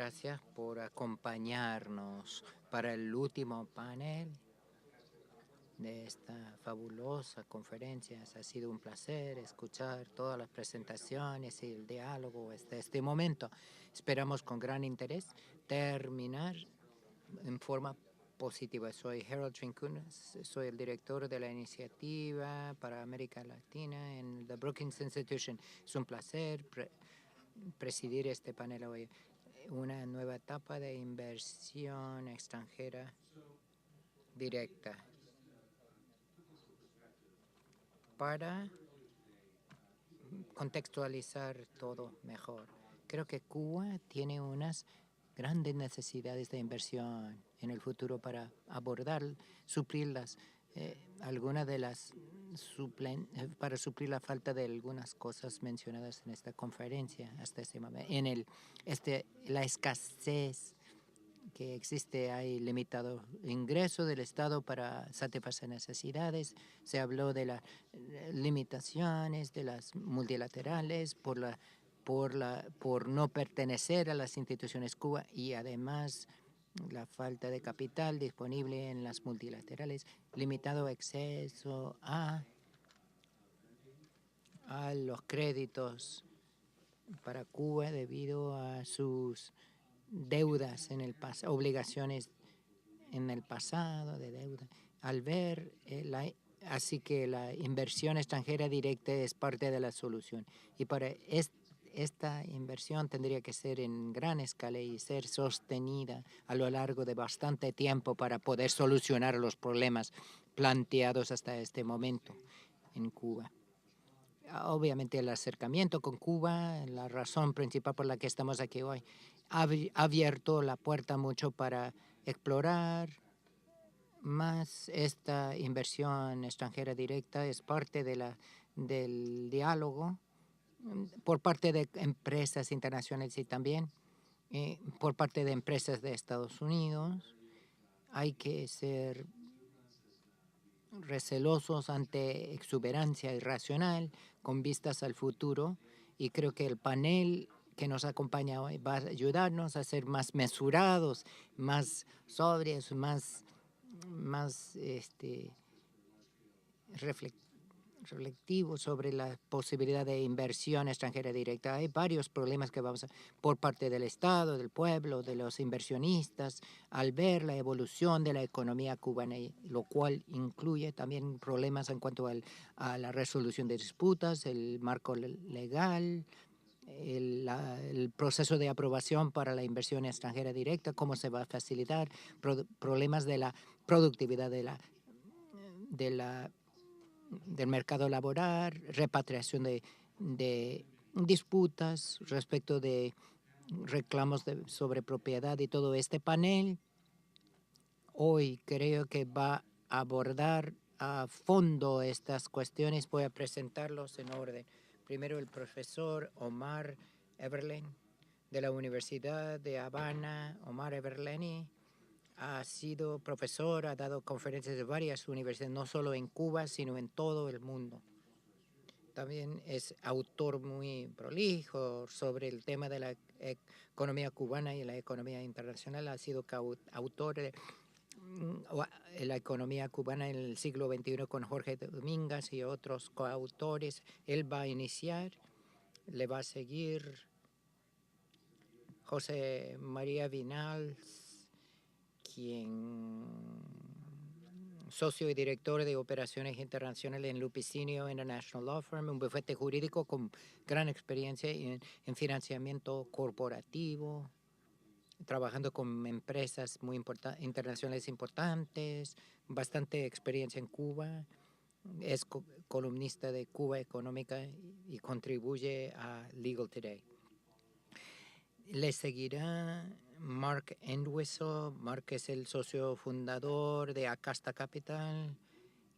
gracias por acompañarnos para el último panel de esta fabulosa conferencia. Ha sido un placer escuchar todas las presentaciones y el diálogo hasta este momento. Esperamos con gran interés terminar en forma positiva. Soy Harold Trincunas, soy el director de la iniciativa para América Latina en The Brookings Institution. Es un placer presidir este panel hoy. Una nueva etapa de inversión extranjera directa para contextualizar todo mejor. Creo que Cuba tiene unas grandes necesidades de inversión en el futuro para abordar, suplirlas, algunas de las para suplir la falta de algunas cosas mencionadas en esta conferencia hasta este momento. La escasez que existe, hay limitado ingreso del Estado para satisfacer necesidades. Se habló de las limitaciones de las multilaterales por no pertenecer a las instituciones Cuba y además la falta de capital disponible en las multilaterales, limitado acceso a los créditos para Cuba debido a sus deudas en el pasado, obligaciones en el pasado de deuda. Al ver, así que la inversión extranjera directa es parte de la solución. Y para esta inversión tendría que ser en gran escala y ser sostenida a lo largo de bastante tiempo para poder solucionar los problemas planteados hasta este momento en Cuba. Obviamente el acercamiento con Cuba, la razón principal por la que estamos aquí hoy, ha abierto la puerta mucho para explorar más esta inversión extranjera directa. Es parte del diálogo por parte de empresas internacionales y también por parte de empresas de Estados Unidos. Hay que ser recelosos ante exuberancia irracional con vistas al futuro, y creo que el panel que nos acompaña hoy va a ayudarnos a ser más mesurados, más sobrios, más reflectivos sobre la posibilidad de inversión extranjera directa. Hay varios problemas que vamos a, por parte del Estado, del pueblo, de los inversionistas, al ver la evolución de la economía cubana, lo cual incluye también problemas en cuanto a la resolución de disputas, el marco legal, el proceso de aprobación para la inversión extranjera directa, cómo se va a facilitar, problemas de la productividad del mercado laboral, repatriación de disputas respecto de reclamos sobre propiedad, y todo este panel hoy creo que va a abordar a fondo estas cuestiones. Voy a presentarlos en orden. Primero el profesor Omar Eberlen de la Universidad de Habana. Omar Eberleni ha sido profesor, ha dado conferencias de varias universidades, no solo en Cuba, sino en todo el mundo. También es autor muy prolijo sobre el tema de la economía cubana y la economía internacional. Ha sido autor de la economía cubana en el siglo XXI con Jorge Domínguez y otros coautores. Él va a iniciar, le va a seguir José María Vinal, quien socio y director de operaciones internacionales en Lupicinio International Law Firm, un bufete jurídico con gran experiencia en financiamiento corporativo, trabajando con empresas muy internacionales importantes, bastante experiencia en Cuba. Es columnista de Cuba Económica y contribuye a Legal Today. Le seguirá Mark Entwistle. Mark es el socio fundador de Acasta Capital,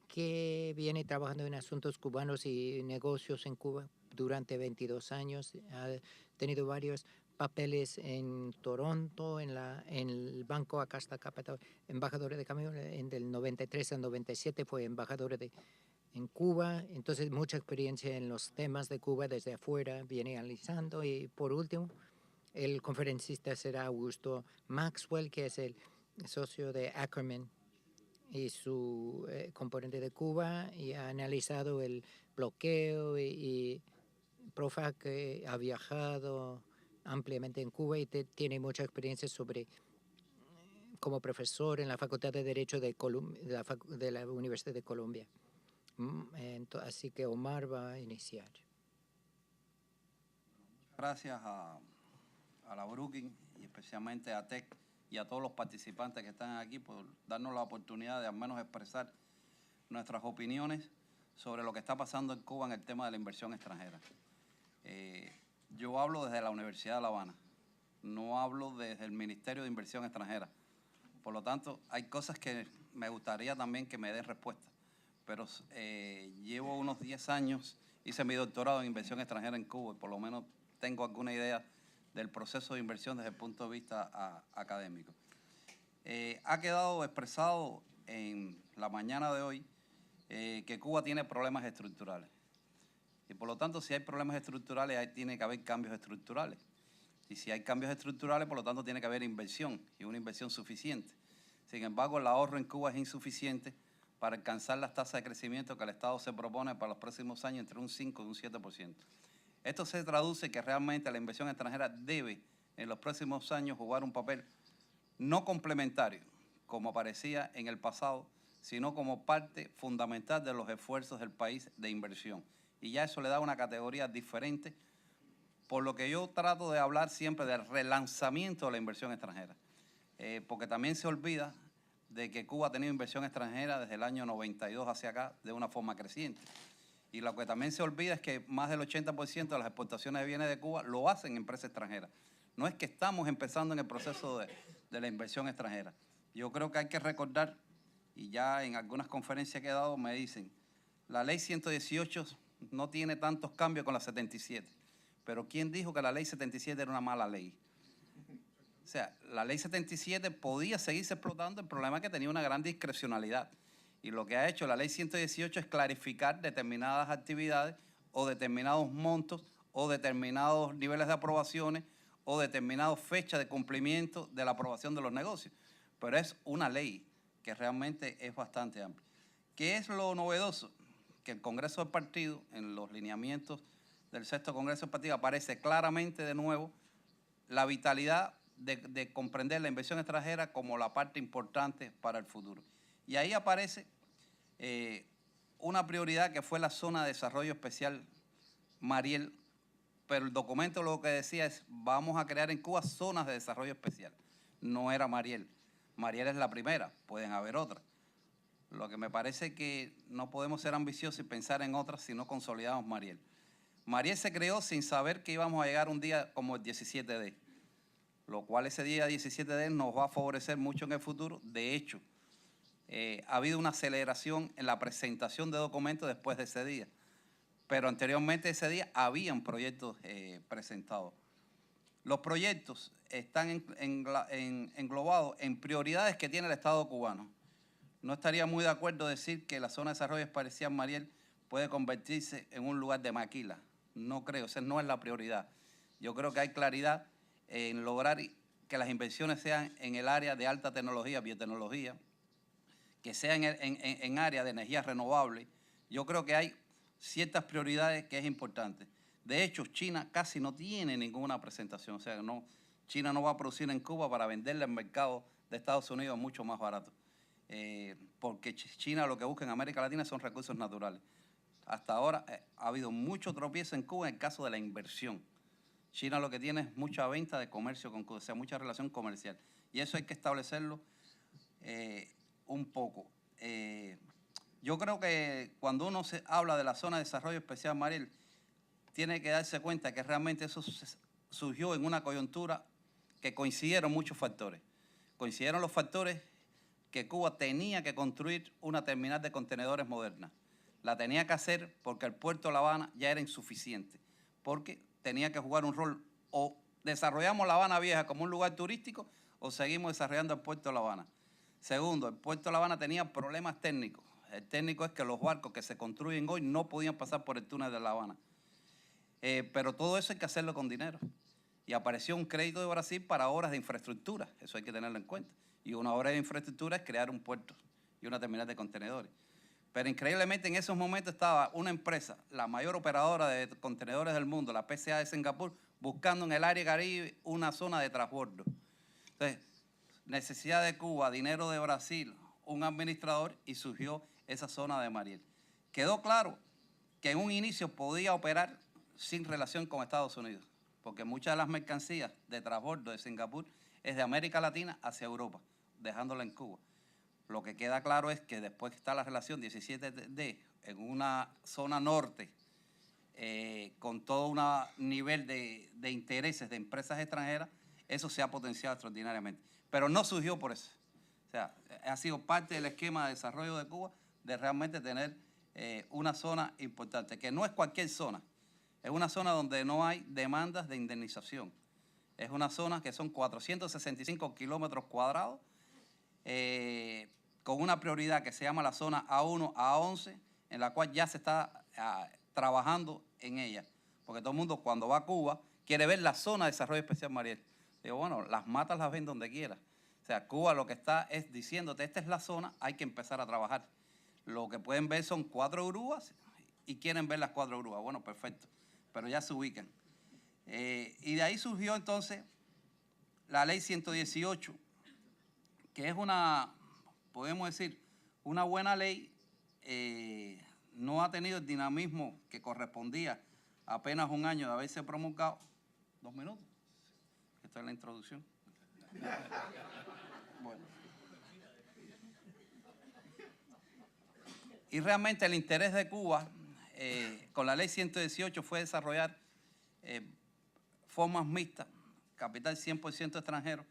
que viene trabajando en asuntos cubanos y negocios en Cuba durante 22 años. Ha tenido varios papeles en Toronto, en el Banco Acasta Capital, embajador de cambio del 93 al 97, fue embajador en Cuba. Entonces, mucha experiencia en los temas de Cuba desde afuera, viene analizando. Y por último, El conferencista será Augusto Maxwell, que es el socio de Ackerman y su componente de Cuba, y ha analizado el bloqueo y Profac ha viajado ampliamente en Cuba y tiene mucha experiencia como profesor en la Facultad de Derecho de la Universidad de Columbia. Así que Omar va a iniciar. Gracias a la Brookings y especialmente a TEC y a todos los participantes que están aquí por darnos la oportunidad de al menos expresar nuestras opiniones sobre lo que está pasando en Cuba en el tema de la inversión extranjera. Yo hablo desde la Universidad de La Habana, no hablo desde el Ministerio de Inversión Extranjera. Por lo tanto, hay cosas que me gustaría también que me den respuesta. Pero llevo unos 10 años, hice mi doctorado en inversión extranjera en Cuba y por lo menos tengo alguna idea del proceso de inversión desde el punto de vista académico. Ha quedado expresado en la mañana de hoy que Cuba tiene problemas estructurales. Y por lo tanto, si hay problemas estructurales, ahí tiene que haber cambios estructurales. Y si hay cambios estructurales, por lo tanto, tiene que haber inversión y una inversión suficiente. Sin embargo, el ahorro en Cuba es insuficiente para alcanzar las tasas de crecimiento que el Estado se propone para los próximos años entre un 5 y un 7%. Esto se traduce que realmente la inversión extranjera debe en los próximos años jugar un papel no complementario, como parecía en el pasado, sino como parte fundamental de los esfuerzos del país de inversión. Y ya eso le da una categoría diferente, por lo que yo trato de hablar siempre del relanzamiento de la inversión extranjera, porque también se olvida de que Cuba ha tenido inversión extranjera desde el año 92 hacia acá de una forma creciente. Y lo que también se olvida es que más del 80% de las exportaciones de bienes de Cuba lo hacen empresas extranjeras. No es que estamos empezando en el proceso de la inversión extranjera. Yo creo que hay que recordar, y ya en algunas conferencias que he dado me dicen, la ley 118 no tiene tantos cambios con la 77. Pero ¿quién dijo que la ley 77 era una mala ley? O sea, la ley 77 podía seguirse explotando, el problema es que tenía una gran discrecionalidad. Y lo que ha hecho la ley 118 es clarificar determinadas actividades o determinados montos o determinados niveles de aprobaciones o determinadas fechas de cumplimiento de la aprobación de los negocios. Pero es una ley que realmente es bastante amplia. ¿Qué es lo novedoso? Que el Congreso del Partido, en los lineamientos del sexto Congreso del Partido, aparece claramente de nuevo la vitalidad de comprender la inversión extranjera como la parte importante para el futuro. Y ahí aparece una prioridad que fue la zona de desarrollo especial Mariel, pero el documento lo que decía es vamos a crear en Cuba zonas de desarrollo especial. No era Mariel. Mariel es la primera, pueden haber otras. Lo que me parece que no podemos ser ambiciosos y pensar en otras si no consolidamos Mariel. Mariel se creó sin saber que íbamos a llegar un día como el 17D, lo cual ese día 17D nos va a favorecer mucho en el futuro. De hecho, ha habido una aceleración en la presentación de documentos después de ese día, pero anteriormente a ese día habían proyectos presentados. Los proyectos están englobados en prioridades que tiene el Estado cubano. No estaría muy de acuerdo decir que la zona de desarrollo especial Mariel puede convertirse en un lugar de maquila. No creo, esa no es la prioridad. Yo creo que hay claridad en lograr que las inversiones sean en el área de alta tecnología, biotecnología, que sean en área de energía renovable. Yo creo que hay ciertas prioridades que es importante. De hecho, China casi no tiene ninguna presentación. O sea, China no va a producir en Cuba para venderle al mercado de Estados Unidos mucho más barato. Porque China lo que busca en América Latina son recursos naturales. Hasta ahora ha habido mucho tropiezo en Cuba en el caso de la inversión. China lo que tiene es mucha venta de comercio con Cuba, o sea, mucha relación comercial. Y eso hay que establecerlo un poco. Yo creo que cuando uno habla de la zona de desarrollo especial Mariel, tiene que darse cuenta que realmente eso surgió en una coyuntura que coincidieron muchos factores. Coincidieron los factores que Cuba tenía que construir una terminal de contenedores moderna. La tenía que hacer porque el puerto de La Habana ya era insuficiente, porque tenía que jugar un rol, o desarrollamos La Habana Vieja como un lugar turístico o seguimos desarrollando el puerto de La Habana. Segundo, el puerto de La Habana tenía problemas técnicos. El técnico es que los barcos que se construyen hoy no podían pasar por el túnel de La Habana. Pero todo eso hay que hacerlo con dinero. y apareció un crédito de Brasil para obras de infraestructura. Eso hay que tenerlo en cuenta. Y una obra de infraestructura es crear un puerto y una terminal de contenedores. Pero increíblemente en esos momentos estaba una empresa, la mayor operadora de contenedores del mundo, la PCA de Singapur, buscando en el área Caribe una zona de transbordo. Entonces, necesidad de Cuba, dinero de Brasil, un administrador, y surgió esa zona de Mariel. Quedó claro que en un inicio podía operar sin relación con Estados Unidos, porque muchas de las mercancías de transbordo de Singapur es de América Latina hacia Europa, dejándola en Cuba. Lo que queda claro es que después que está la relación 17D en una zona norte, con todo un nivel de intereses de empresas extranjeras, eso se ha potenciado extraordinariamente. Pero no surgió por eso. O sea, ha sido parte del esquema de desarrollo de Cuba de realmente tener una zona importante, que no es cualquier zona. Es una zona donde no hay demandas de indemnización. Es una zona que son 465 kilómetros cuadrados, con una prioridad que se llama la zona A1 a 11, en la cual ya se está trabajando en ella. Porque todo el mundo cuando va a Cuba quiere ver la zona de desarrollo especial Mariel. Digo, bueno, las matas las ven donde quiera. O sea, Cuba lo que está es diciéndote, esta es la zona, hay que empezar a trabajar. Lo que pueden ver son 4 grúas y quieren ver las 4 grúas. Bueno, perfecto, pero ya se ubican. Y de ahí surgió entonces la ley 118, que es una, podemos decir, una buena ley. No ha tenido el dinamismo que correspondía a apenas un año de haberse promulgado. 2 minutos. Esta es la introducción. Bueno. Y realmente el interés de Cuba con la ley 118 fue desarrollar formas mixtas, capital 100% extranjero.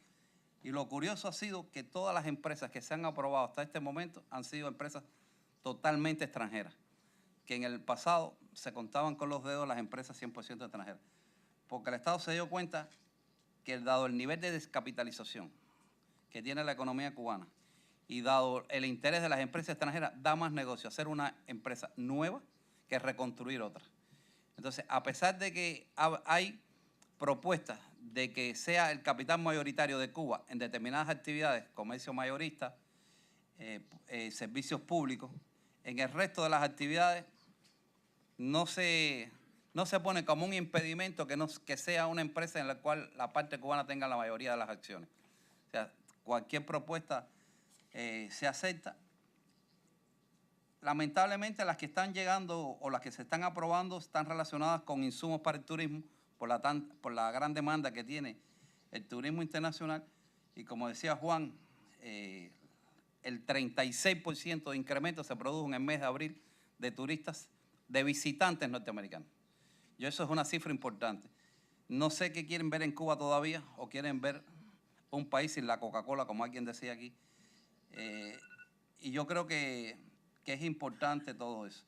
Y lo curioso ha sido que todas las empresas que se han aprobado hasta este momento han sido empresas totalmente extranjeras, que en el pasado se contaban con los dedos las empresas 100% extranjeras. Porque el Estado se dio cuenta que dado el nivel de descapitalización que tiene la economía cubana y dado el interés de las empresas extranjeras, da más negocio hacer una empresa nueva que reconstruir otra. Entonces, a pesar de que hay propuestas de que sea el capital mayoritario de Cuba en determinadas actividades, comercio mayorista, servicios públicos, en el resto de las actividades no se pone como un impedimento que sea una empresa en la cual la parte cubana tenga la mayoría de las acciones. O sea, cualquier propuesta se acepta. Lamentablemente las que están llegando o las que se están aprobando están relacionadas con insumos para el turismo por la gran demanda que tiene el turismo internacional. Y como decía Juan, el 36% de incremento se produjo en el mes de abril de turistas, de visitantes norteamericanos. Y eso es una cifra importante. No sé qué quieren ver en Cuba todavía, o quieren ver un país sin la Coca-Cola, como alguien decía aquí. Y yo creo que es importante todo eso.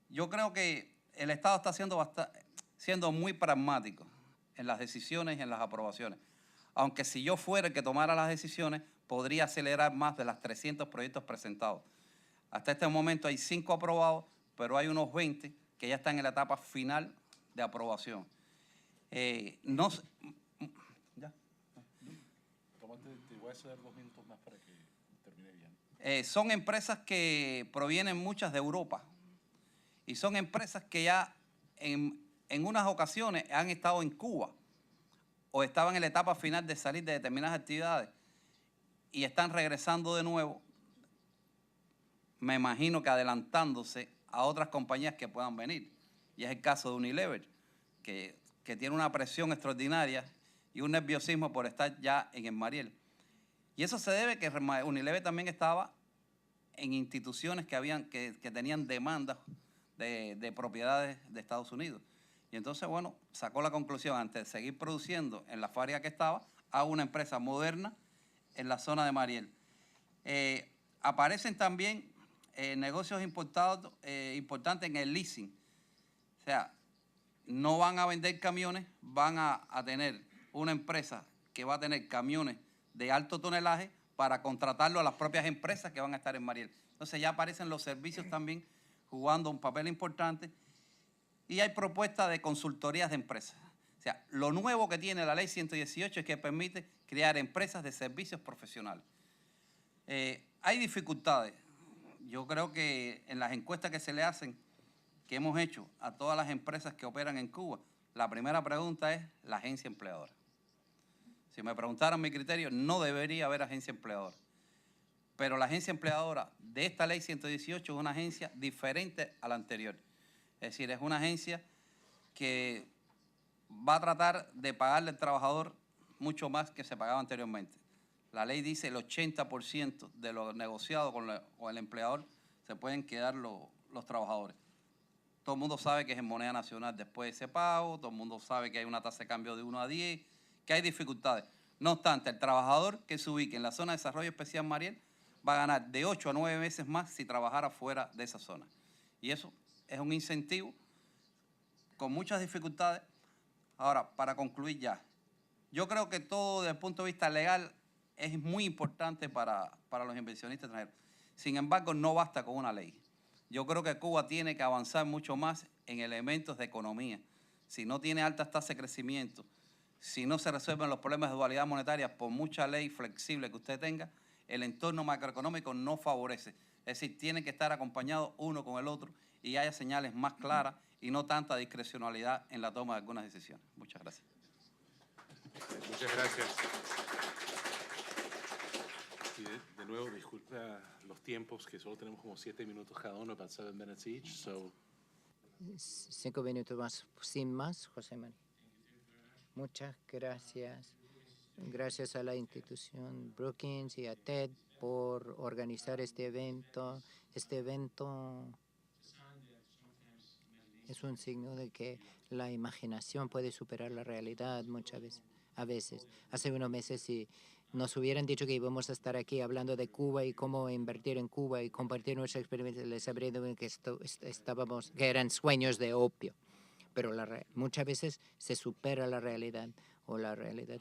Yo creo que el Estado está siendo muy pragmático en las decisiones y en las aprobaciones. Aunque si yo fuera el que tomara las decisiones, podría acelerar más de las 300 proyectos presentados. Hasta este momento hay 5 aprobados, pero hay unos 20 que ya están en la etapa final de aprobación. No sé, ¿ya? Te voy a ceder 2 minutos más para que termine bien. Son empresas que provienen muchas de Europa y son empresas que ya en unas ocasiones han estado en Cuba o estaban en la etapa final de salir de determinadas actividades y están regresando de nuevo, me imagino que adelantándose a otras compañías que puedan venir. Y es el caso de Unilever, que tiene una presión extraordinaria y un nerviosismo por estar ya en el Mariel. Y eso se debe a que Unilever también estaba en instituciones que tenían demandas de propiedades de Estados Unidos. Y entonces, bueno, sacó la conclusión, antes de seguir produciendo en la fábrica que estaba, a una empresa moderna en la zona de Mariel. Aparecen también negocios importantes en el leasing. O sea, no van a vender camiones, van a tener una empresa que va a tener camiones de alto tonelaje para contratarlo a las propias empresas que van a estar en Mariel. Entonces ya aparecen los servicios también jugando un papel importante y hay propuestas de consultorías de empresas. O O sea, lo nuevo que tiene la ley 118 es que permite crear empresas de servicios profesionales. Hay dificultades. Yo creo que en las encuestas que se le hacen, que hemos hecho a todas las empresas que operan en Cuba, la primera pregunta es la agencia empleadora. Si me preguntaran mi criterio, no debería haber agencia empleadora. Pero la agencia empleadora de esta ley 118 es una agencia diferente a la anterior. Es decir, es una agencia que va a tratar de pagarle al trabajador mucho más que se pagaba anteriormente. La ley dice el 80% de lo negociado con el empleador se pueden quedar los trabajadores. Todo el mundo sabe que es en moneda nacional después de ese pago, todo el mundo sabe que hay una tasa de cambio de 1 a 10, que hay dificultades. No obstante, el trabajador que se ubique en la zona de desarrollo especial Mariel va a ganar de 8 a 9 veces más si trabajara fuera de esa zona. Y eso es un incentivo con muchas dificultades. Ahora, para concluir ya, yo creo que todo desde el punto de vista legal es muy importante para los inversionistas extranjeros. Sin embargo, no basta con una ley. Yo creo que Cuba tiene que avanzar mucho más en elementos de economía. Si no tiene altas tasas de crecimiento, si no se resuelven los problemas de dualidad monetaria, por mucha ley flexible que usted tenga, el entorno macroeconómico no favorece. Es decir, tienen que estar acompañados uno con el otro y haya señales más claras y no tanta discrecionalidad en la toma de algunas decisiones. Muchas gracias. Muchas gracias. Y de nuevo, disculpa los tiempos, que solo tenemos como 7 minutos cada uno, about 7 minutes each. So. 5 minutos más, sin más, José María. Muchas gracias. Gracias a la institución Brookings y a TED por organizar este evento. Este evento es un signo de que la imaginación puede superar la realidad muchas veces. A veces. Hace unos meses, si nos hubieran dicho que íbamos a estar aquí hablando de Cuba y cómo invertir en Cuba y compartir nuestra experiencia, les habría dicho que eran sueños de opio. Pero muchas veces se supera la realidad o la realidad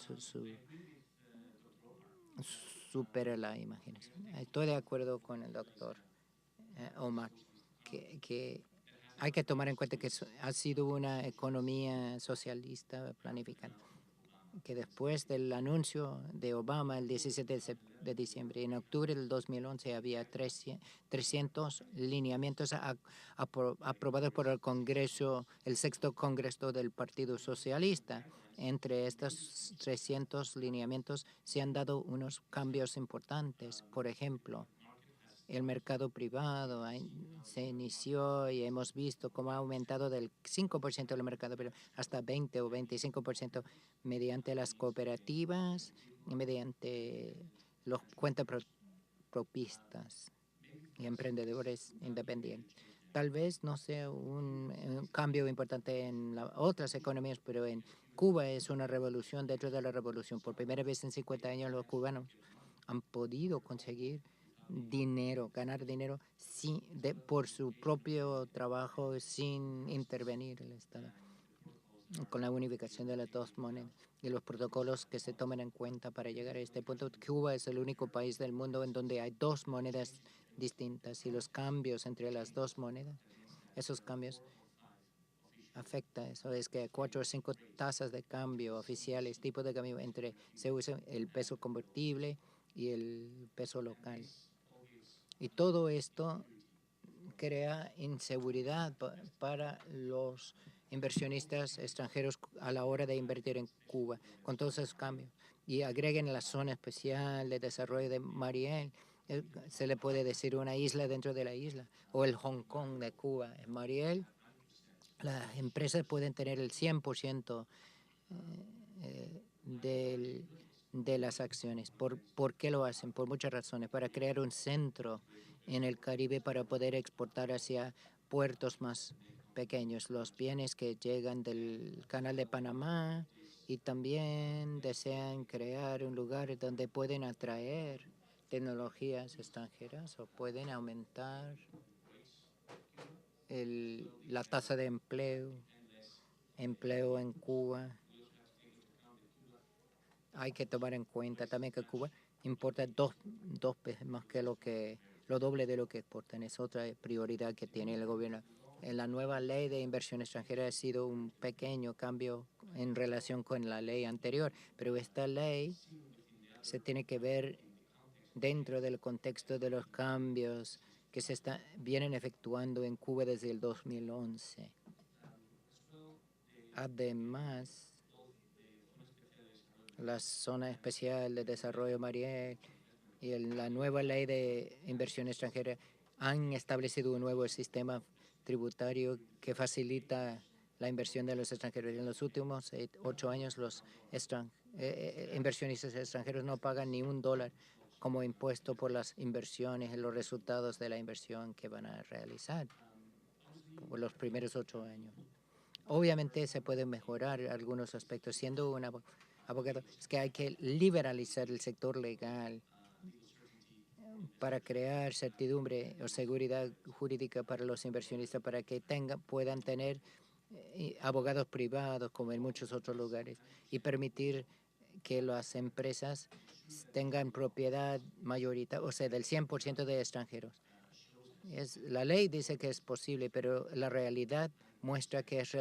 supera la imaginación. Estoy de acuerdo con el doctor Omar que hay que tomar en cuenta que ha sido una economía socialista planificada, que después del anuncio de Obama el 17 de diciembre, en octubre del 2011 había 300 lineamientos aprobados por el Congreso, el sexto Congreso del Partido Socialista. Entre estos 300 lineamientos se han dado unos cambios importantes. Por ejemplo, el mercado privado se inició y hemos visto cómo ha aumentado del 5% del mercado privado hasta 20 o 25% mediante las cooperativas y mediante los cuentapropistas y emprendedores independientes. Tal vez no sea un cambio importante en otras economías, pero en Cuba es una revolución dentro de la revolución. Por primera vez en 50 años los cubanos han podido conseguir dinero, ganar dinero por su propio trabajo sin intervenir el Estado, con la unificación de las dos monedas y los protocolos que se tomen en cuenta para llegar a este punto. Cuba es el único país del mundo en donde hay dos monedas distintas y los cambios entre las dos monedas, esos cambios afecta eso. Es que 4 o 5 tasas de cambio oficiales, tipo de cambio se usa el peso convertible y el peso local. Y todo esto crea inseguridad para los inversionistas extranjeros a la hora de invertir en Cuba, con todos esos cambios. Y agreguen la zona especial de desarrollo de Mariel, se le puede decir una isla dentro de la isla, o el Hong Kong de Cuba. En Mariel, las empresas pueden tener el 100% de las acciones. ¿Por qué lo hacen? Por muchas razones. Para crear un centro en el Caribe para poder exportar hacia puertos más pequeños los bienes que llegan del Canal de Panamá, y también desean crear un lugar donde pueden atraer tecnologías extranjeras o pueden aumentar la tasa de empleo en Cuba. Hay que tomar en cuenta también que Cuba importa dos veces más que lo doble de lo que exportan. Es otra prioridad que tiene el gobierno. La nueva ley de inversión extranjera ha sido un pequeño cambio en relación con la ley anterior, pero esta ley se tiene que ver dentro del contexto de los cambios que vienen efectuando en Cuba desde el 2011. Además, la Zona Especial de Desarrollo Mariel y la nueva ley de inversión extranjera han establecido un nuevo sistema tributario que facilita la inversión de los extranjeros. En los últimos 8 años, los inversionistas extranjeros no pagan ni $1 como impuesto por las inversiones y los resultados de la inversión que van a realizar por los primeros 8 años. Obviamente se pueden mejorar algunos aspectos. Siendo un abogado, es que hay que liberalizar el sector legal para crear certidumbre o seguridad jurídica para los inversionistas, para que puedan tener abogados privados como en muchos otros lugares y permitir que las empresas tengan propiedad mayoritaria, o sea, del 100% de extranjeros. La ley dice que es posible, pero la realidad muestra que es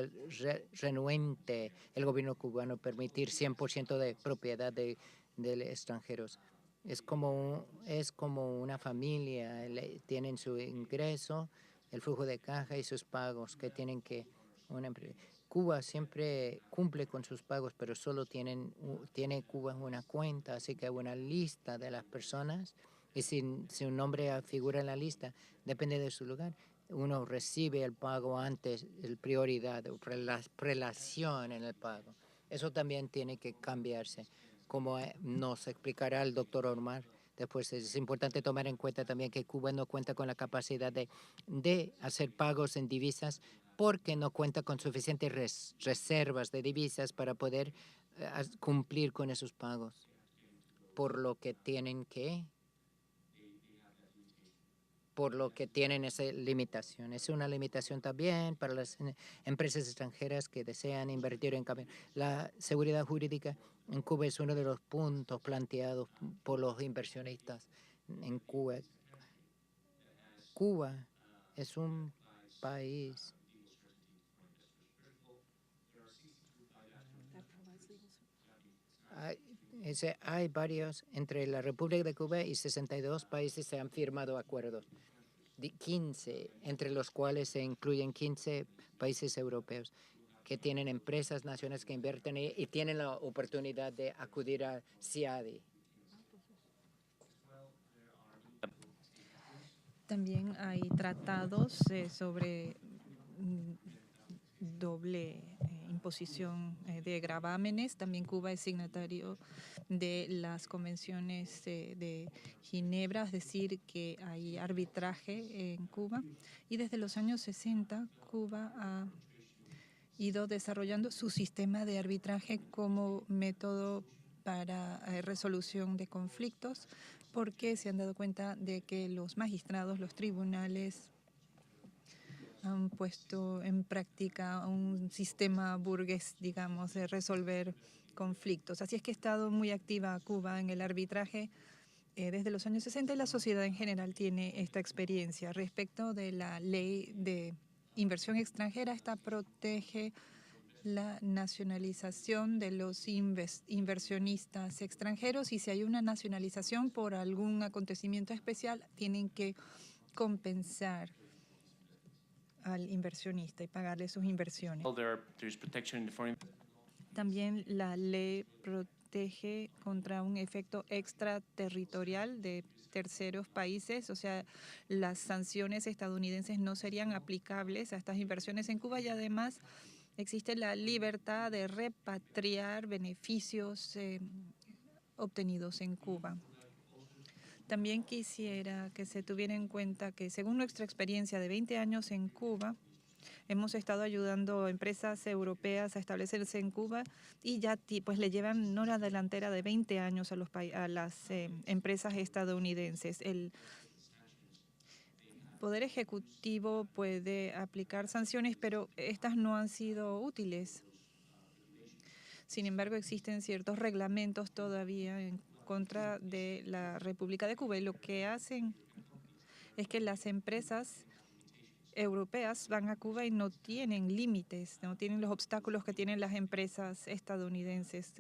renuente el gobierno cubano permitir 100% de propiedad de extranjeros. Es como una familia, tienen su ingreso, el flujo de caja y sus pagos que tienen que... Cuba siempre cumple con sus pagos, pero solo tiene Cuba una cuenta, así que hay una lista de las personas y si un nombre figura en la lista, depende de su lugar, uno recibe el pago antes, el prioridad, la prelación en el pago. Eso también tiene que cambiarse, como nos explicará el doctor Omar. Después es importante tomar en cuenta también que Cuba no cuenta con la capacidad de hacer pagos en divisas porque no cuenta con suficientes reservas de divisas para poder cumplir con esos pagos, por lo que tienen esa limitación. Es una limitación también para las empresas extranjeras que desean invertir en cambio. La seguridad jurídica en Cuba es uno de los puntos planteados por los inversionistas en Cuba. Cuba es un país hay varios, entre la República de Cuba y 62 países se han firmado acuerdos. 15, entre los cuales se incluyen 15 países europeos que tienen empresas nacionales que invierten y tienen la oportunidad de acudir a CIADI. También hay tratados sobre doble imposición de gravámenes. También Cuba es signatario de las convenciones de Ginebra, es decir, que hay arbitraje en Cuba. Y desde los años 60, Cuba ha ido desarrollando su sistema de arbitraje como método para resolución de conflictos, porque se han dado cuenta de que los magistrados, los tribunales, han puesto en práctica un sistema burgués, digamos, de resolver conflictos. Así es que ha estado muy activa Cuba en el arbitraje desde los años 60 y la sociedad en general tiene esta experiencia. Respecto de la ley de inversión extranjera, esta protege la nacionalización de los inversionistas extranjeros y si hay una nacionalización por algún acontecimiento especial, tienen que compensar al inversionista y pagarle sus inversiones. También la ley protege contra un efecto extraterritorial de terceros países, o sea, las sanciones estadounidenses no serían aplicables a estas inversiones en Cuba y además existe la libertad de repatriar beneficios obtenidos en Cuba. También quisiera que se tuviera en cuenta que según nuestra experiencia de 20 años en Cuba, hemos estado ayudando a empresas europeas a establecerse en Cuba y ya pues le llevan no la delantera de 20 años a las empresas estadounidenses. El Poder Ejecutivo puede aplicar sanciones, pero estas no han sido útiles. Sin embargo, existen ciertos reglamentos todavía en contra de la República de Cuba y lo que hacen es que las empresas europeas van a Cuba y no tienen límites, no tienen los obstáculos que tienen las empresas estadounidenses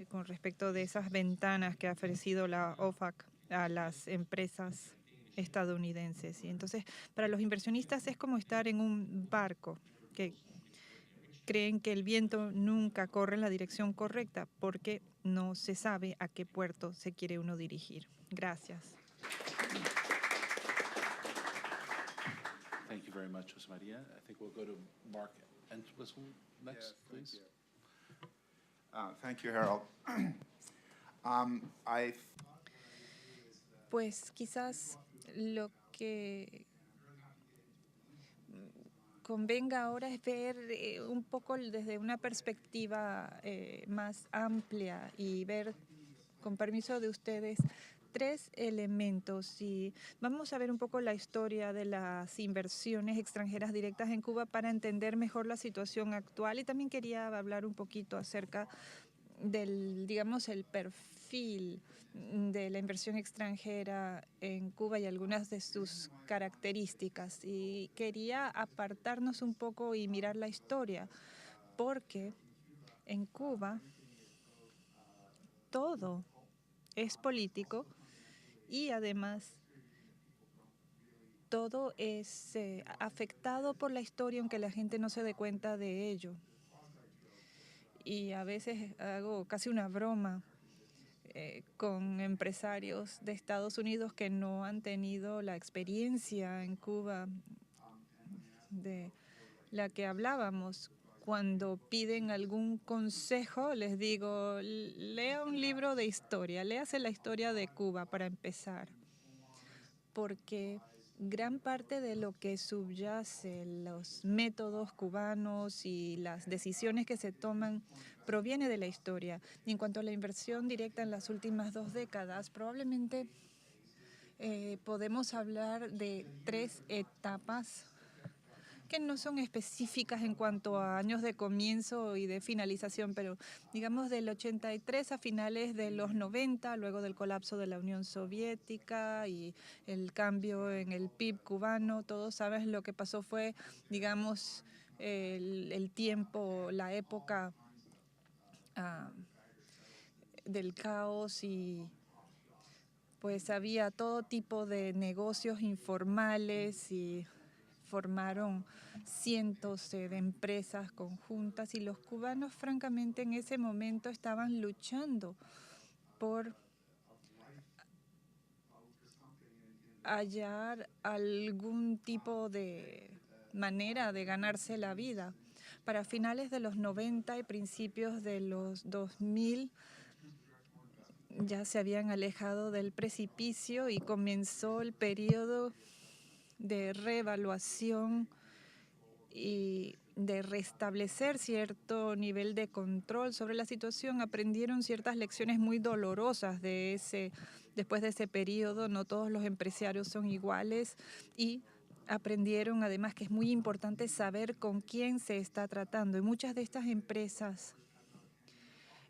con respecto de esas ventanas que ha ofrecido la OFAC a las empresas estadounidenses. Y entonces, para los inversionistas es como estar en un barco que creen que el viento nunca corre en la dirección correcta porque no se sabe a qué puerto se quiere uno dirigir. Gracias. Thank you very much, José María. I think we'll go to Mark Entwistle next, please. Thank you, Harold. Pues quizás lo que convenga ahora es ver un poco desde una perspectiva más amplia y ver, con permiso de ustedes, 3 elementos. Y vamos a ver un poco la historia de las inversiones extranjeras directas en Cuba para entender mejor la situación actual. Y también quería hablar un poquito acerca del, digamos, el perfil de la inversión extranjera en Cuba y algunas de sus características. Y quería apartarnos un poco y mirar la historia, porque en Cuba todo es político y además todo es afectado por la historia, aunque la gente no se dé cuenta de ello. Y a veces hago casi una broma con empresarios de Estados Unidos que no han tenido la experiencia en Cuba de la que hablábamos. Cuando piden algún consejo, les digo, lea un libro de historia, léase la historia de Cuba para empezar, porque gran parte de lo que subyace los métodos cubanos y las decisiones que se toman proviene de la historia. Y en cuanto a la inversión directa en las últimas 2 décadas, probablemente podemos hablar de 3 etapas que no son específicas en cuanto a años de comienzo y de finalización, pero digamos del 83 a finales de los 90, luego del colapso de la Unión Soviética y el cambio en el PIB cubano. Todos saben lo que pasó fue, digamos, el tiempo, la época del caos, y pues había todo tipo de negocios informales y formaron cientos de empresas conjuntas, y los cubanos francamente en ese momento estaban luchando por hallar algún tipo de manera de ganarse la vida. Para finales de los 90 y principios de los 2000 ya se habían alejado del precipicio y comenzó el periodo de reevaluación y de restablecer cierto nivel de control sobre la situación. Aprendieron ciertas lecciones muy dolorosas después de ese periodo. No todos los empresarios son iguales, y aprendieron además que es muy importante saber con quién se está tratando. Y muchas de estas empresas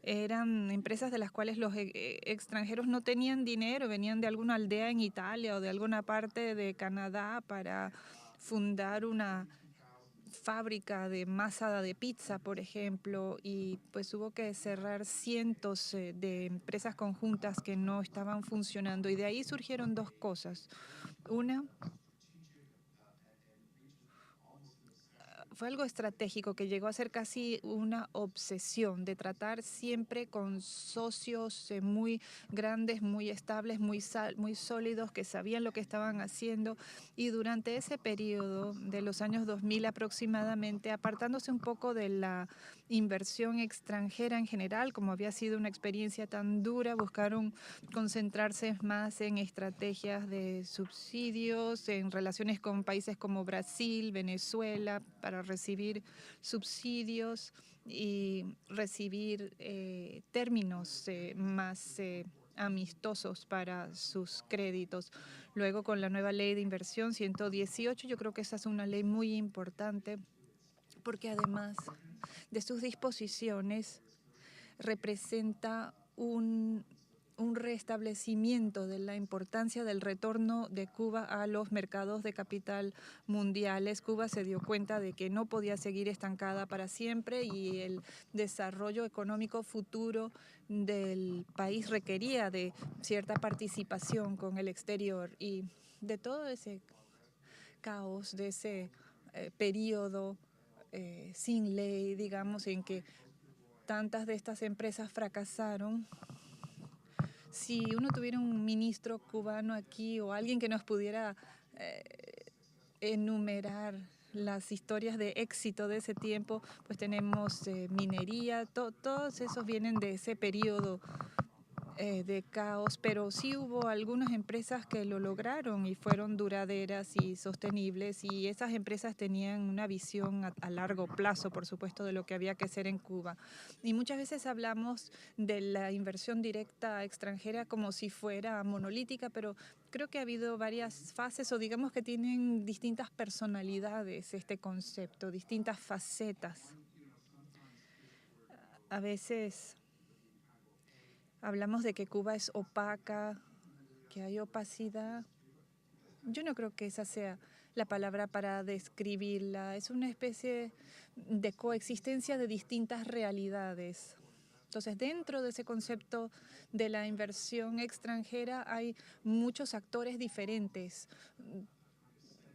eran empresas de las cuales los extranjeros no tenían dinero, venían de alguna aldea en Italia o de alguna parte de Canadá para fundar una fábrica de masa de pizza, por ejemplo, y pues hubo que cerrar cientos de empresas conjuntas que no estaban funcionando. Y de ahí surgieron 2 cosas. Una, fue algo estratégico que llegó a ser casi una obsesión de tratar siempre con socios muy grandes, muy estables, muy sólidos, que sabían lo que estaban haciendo. Y durante ese periodo de los años 2000 aproximadamente, apartándose un poco de la inversión extranjera en general, como había sido una experiencia tan dura, buscaron concentrarse más en estrategias de subsidios, en relaciones con países como Brasil, Venezuela, para recibir subsidios y recibir términos más amistosos para sus créditos. Luego, con la nueva ley de inversión 118, yo creo que esa es una ley muy importante, porque además de sus disposiciones representa un un restablecimiento de la importancia del retorno de Cuba a los mercados de capital mundiales. Cuba se dio cuenta de que no podía seguir estancada para siempre y el desarrollo económico futuro del país requería de cierta participación con el exterior, y de todo ese caos, de ese periodo sin ley, digamos, en que tantas de estas empresas fracasaron. Si uno tuviera un ministro cubano aquí o alguien que nos pudiera enumerar las historias de éxito de ese tiempo, pues tenemos minería, todos esos vienen de ese periodo de caos, pero sí hubo algunas empresas que lo lograron y fueron duraderas y sostenibles, y esas empresas tenían una visión a largo plazo, por supuesto, de lo que había que hacer en Cuba. Y muchas veces hablamos de la inversión directa extranjera como si fuera monolítica, pero creo que ha habido varias fases, o digamos que tienen distintas personalidades este concepto, distintas facetas. A veces hablamos de que Cuba es opaca, que hay opacidad. Yo no creo que esa sea la palabra para describirla. Es una especie de coexistencia de distintas realidades. Entonces, dentro de ese concepto de la inversión extranjera hay muchos actores diferentes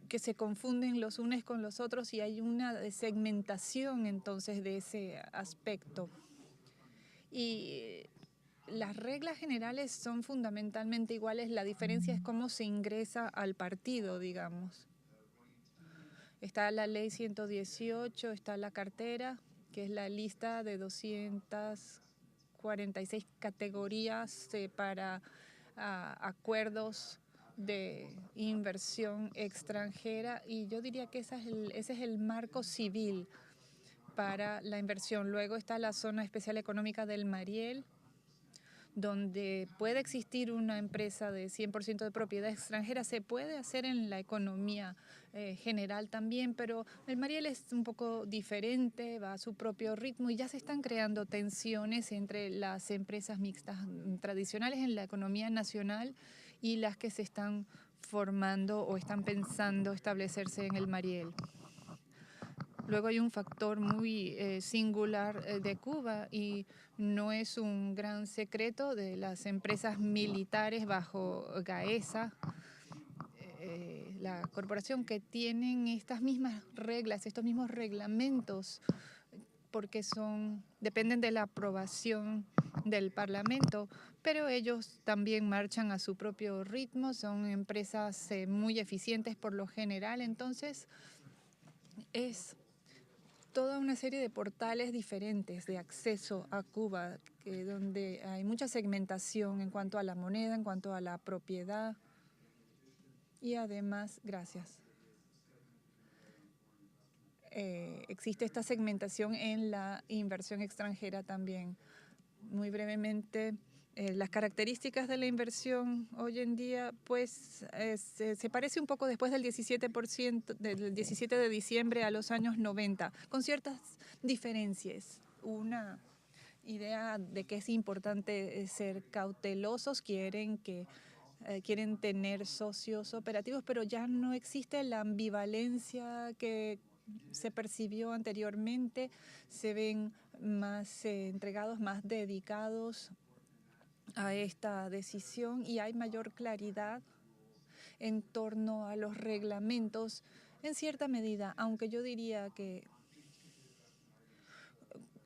que se confunden los unos con los otros, y hay una segmentación entonces de ese aspecto. Y las reglas generales son fundamentalmente iguales, la diferencia es cómo se ingresa al partido, digamos. Está la ley 118, está la cartera, que es la lista de 246 categorías para acuerdos de inversión extranjera, y yo diría que ese es el marco civil para la inversión. Luego está la zona especial económica del Mariel, donde puede existir una empresa de 100% de propiedad extranjera. Se puede hacer en la economía general también, pero el Mariel es un poco diferente, va a su propio ritmo, y ya se están creando tensiones entre las empresas mixtas tradicionales en la economía nacional y las que se están formando o están pensando establecerse en el Mariel. Luego hay un factor muy singular de Cuba, y no es un gran secreto, de las empresas militares bajo Gaesa, la corporación, que tienen estas mismas reglas, estos mismos reglamentos, porque dependen de la aprobación del Parlamento, pero ellos también marchan a su propio ritmo, son empresas muy eficientes por lo general. Entonces, es toda una serie de portales diferentes de acceso a Cuba, donde hay mucha segmentación en cuanto a la moneda, en cuanto a la propiedad, y además, gracias, existe esta segmentación en la inversión extranjera también. Muy brevemente, las características de la inversión hoy en día, pues se parece un poco después del 17%, del 17 de diciembre a los años 90, con ciertas diferencias. Una idea de que es importante ser cautelosos, quieren tener socios operativos, pero ya no existe la ambivalencia que se percibió anteriormente, se ven más entregados, más dedicados a esta decisión, y hay mayor claridad en torno a los reglamentos en cierta medida, aunque yo diría que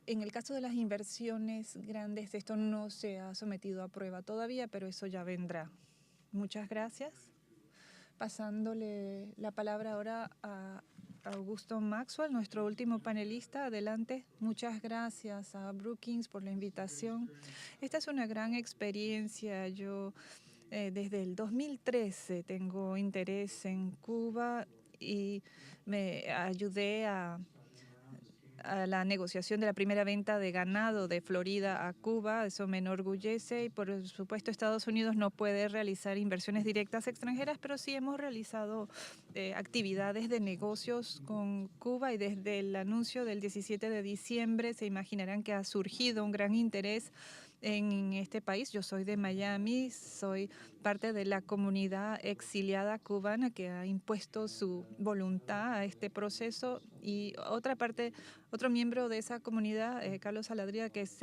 en el caso de las inversiones grandes esto no se ha sometido a prueba todavía, pero eso ya vendrá. Muchas gracias. Pasándole la palabra ahora a Augusto Maxwell, nuestro último panelista. Adelante. Muchas gracias a Brookings por la invitación. Esta es una gran experiencia. Yo desde el 2013 tengo interés en Cuba y me ayudé a la negociación de la primera venta de ganado de Florida a Cuba. Eso me enorgullece, y por supuesto Estados Unidos no puede realizar inversiones directas extranjeras, pero sí hemos realizado actividades de negocios con Cuba, y desde el anuncio del 17 de diciembre se imaginarán que ha surgido un gran interés en este país. Yo soy de Miami, soy parte de la comunidad exiliada cubana que ha impuesto su voluntad a este proceso, y otro miembro de esa comunidad, Carlos Saladría, que es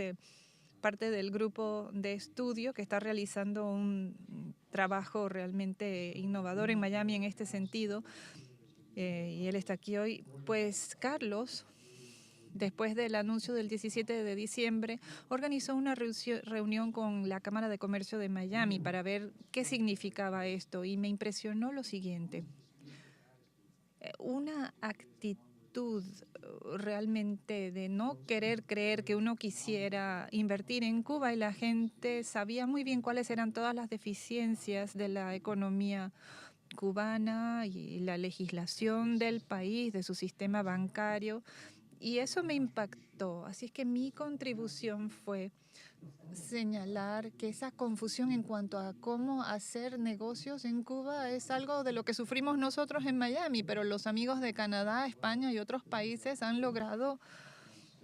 parte del grupo de estudio que está realizando un trabajo realmente innovador en Miami en este sentido, y él está aquí hoy. Pues Carlos, después del anuncio del 17 de diciembre, organizó una reunión con la Cámara de Comercio de Miami para ver qué significaba esto, y me impresionó lo siguiente. Una actitud realmente de no querer creer que uno quisiera invertir en Cuba, y la gente sabía muy bien cuáles eran todas las deficiencias de la economía cubana y la legislación del país, de su sistema bancario, y eso me impactó. Así es que mi contribución fue señalar que esa confusión en cuanto a cómo hacer negocios en Cuba es algo de lo que sufrimos nosotros en Miami, pero los amigos de Canadá, España y otros países han logrado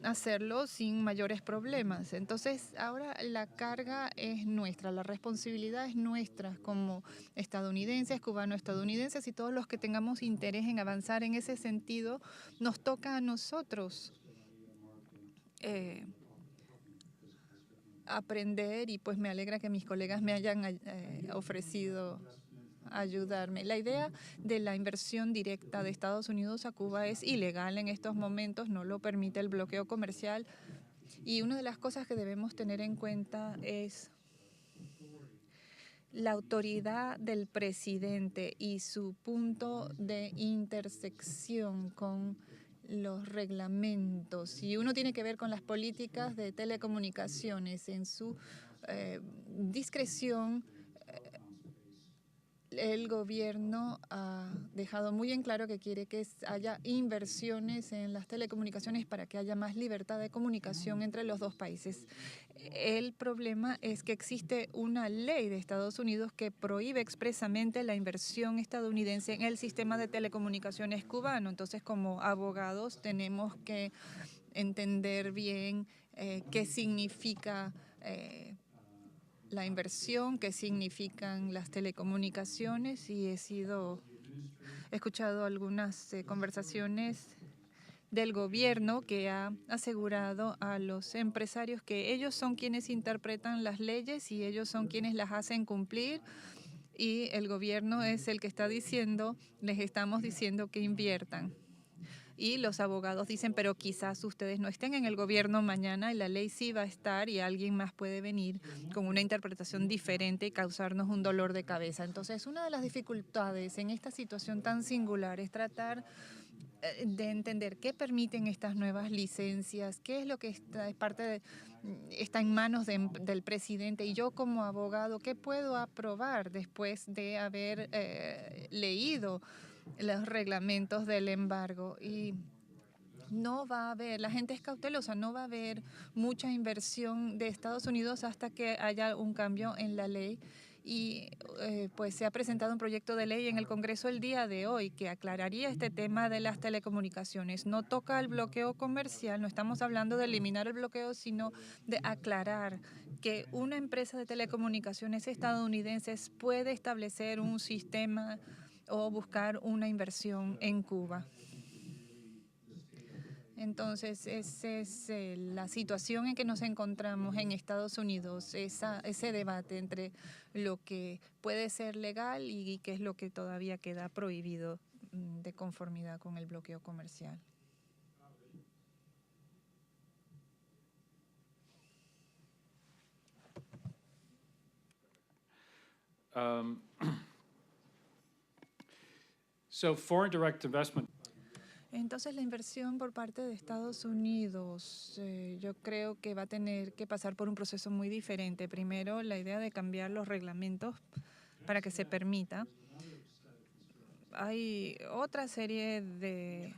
hacerlo sin mayores problemas. Entonces, ahora la carga es nuestra, la responsabilidad es nuestra como estadounidenses, cubano-estadounidenses, y todos los que tengamos interés en avanzar en ese sentido, nos toca a nosotros aprender, y pues me alegra que mis colegas me hayan ofrecido ayudarme. La idea de la inversión directa de Estados Unidos a Cuba es ilegal en estos momentos, no lo permite el bloqueo comercial, y una de las cosas que debemos tener en cuenta es la autoridad del presidente y su punto de intersección con los reglamentos. Y uno tiene que ver con las políticas de telecomunicaciones. En su discreción, el gobierno ha dejado muy en claro que quiere que haya inversiones en las telecomunicaciones para que haya más libertad de comunicación entre los dos países. El problema es que existe una ley de Estados Unidos que prohíbe expresamente la inversión estadounidense en el sistema de telecomunicaciones cubano. Entonces, como abogados, tenemos que entender bien qué significa la inversión, qué significan las telecomunicaciones, y he escuchado algunas conversaciones del gobierno que ha asegurado a los empresarios que ellos son quienes interpretan las leyes y ellos son quienes las hacen cumplir, y el gobierno es el que está diciendo, les estamos diciendo que inviertan. Y los abogados dicen, pero quizás ustedes no estén en el gobierno mañana y la ley sí va a estar, y alguien más puede venir con una interpretación diferente y causarnos un dolor de cabeza. Entonces, una de las dificultades en esta situación tan singular es tratar de entender qué permiten estas nuevas licencias, qué es lo que está en manos del presidente, y yo como abogado, qué puedo aprobar después de haber leído los reglamentos del embargo. Y no va a haber, la gente es cautelosa, no va a haber mucha inversión de Estados Unidos hasta que haya un cambio en la ley. Y pues se ha presentado un proyecto de ley en el Congreso el día de hoy que aclararía este tema de las telecomunicaciones. No toca el bloqueo comercial, no estamos hablando de eliminar el bloqueo, sino de aclarar que una empresa de telecomunicaciones estadounidense puede establecer un sistema o buscar una inversión en Cuba. Entonces, esa es la situación en que nos encontramos en Estados Unidos, ese debate entre lo que puede ser legal y qué es lo que todavía queda prohibido de conformidad con el bloqueo comercial. So foreign direct investment. Entonces, la inversión por parte de Estados Unidos, yo creo que va a tener que pasar por un proceso muy diferente. Primero, la idea de cambiar los reglamentos para que se permita. Hay otra serie de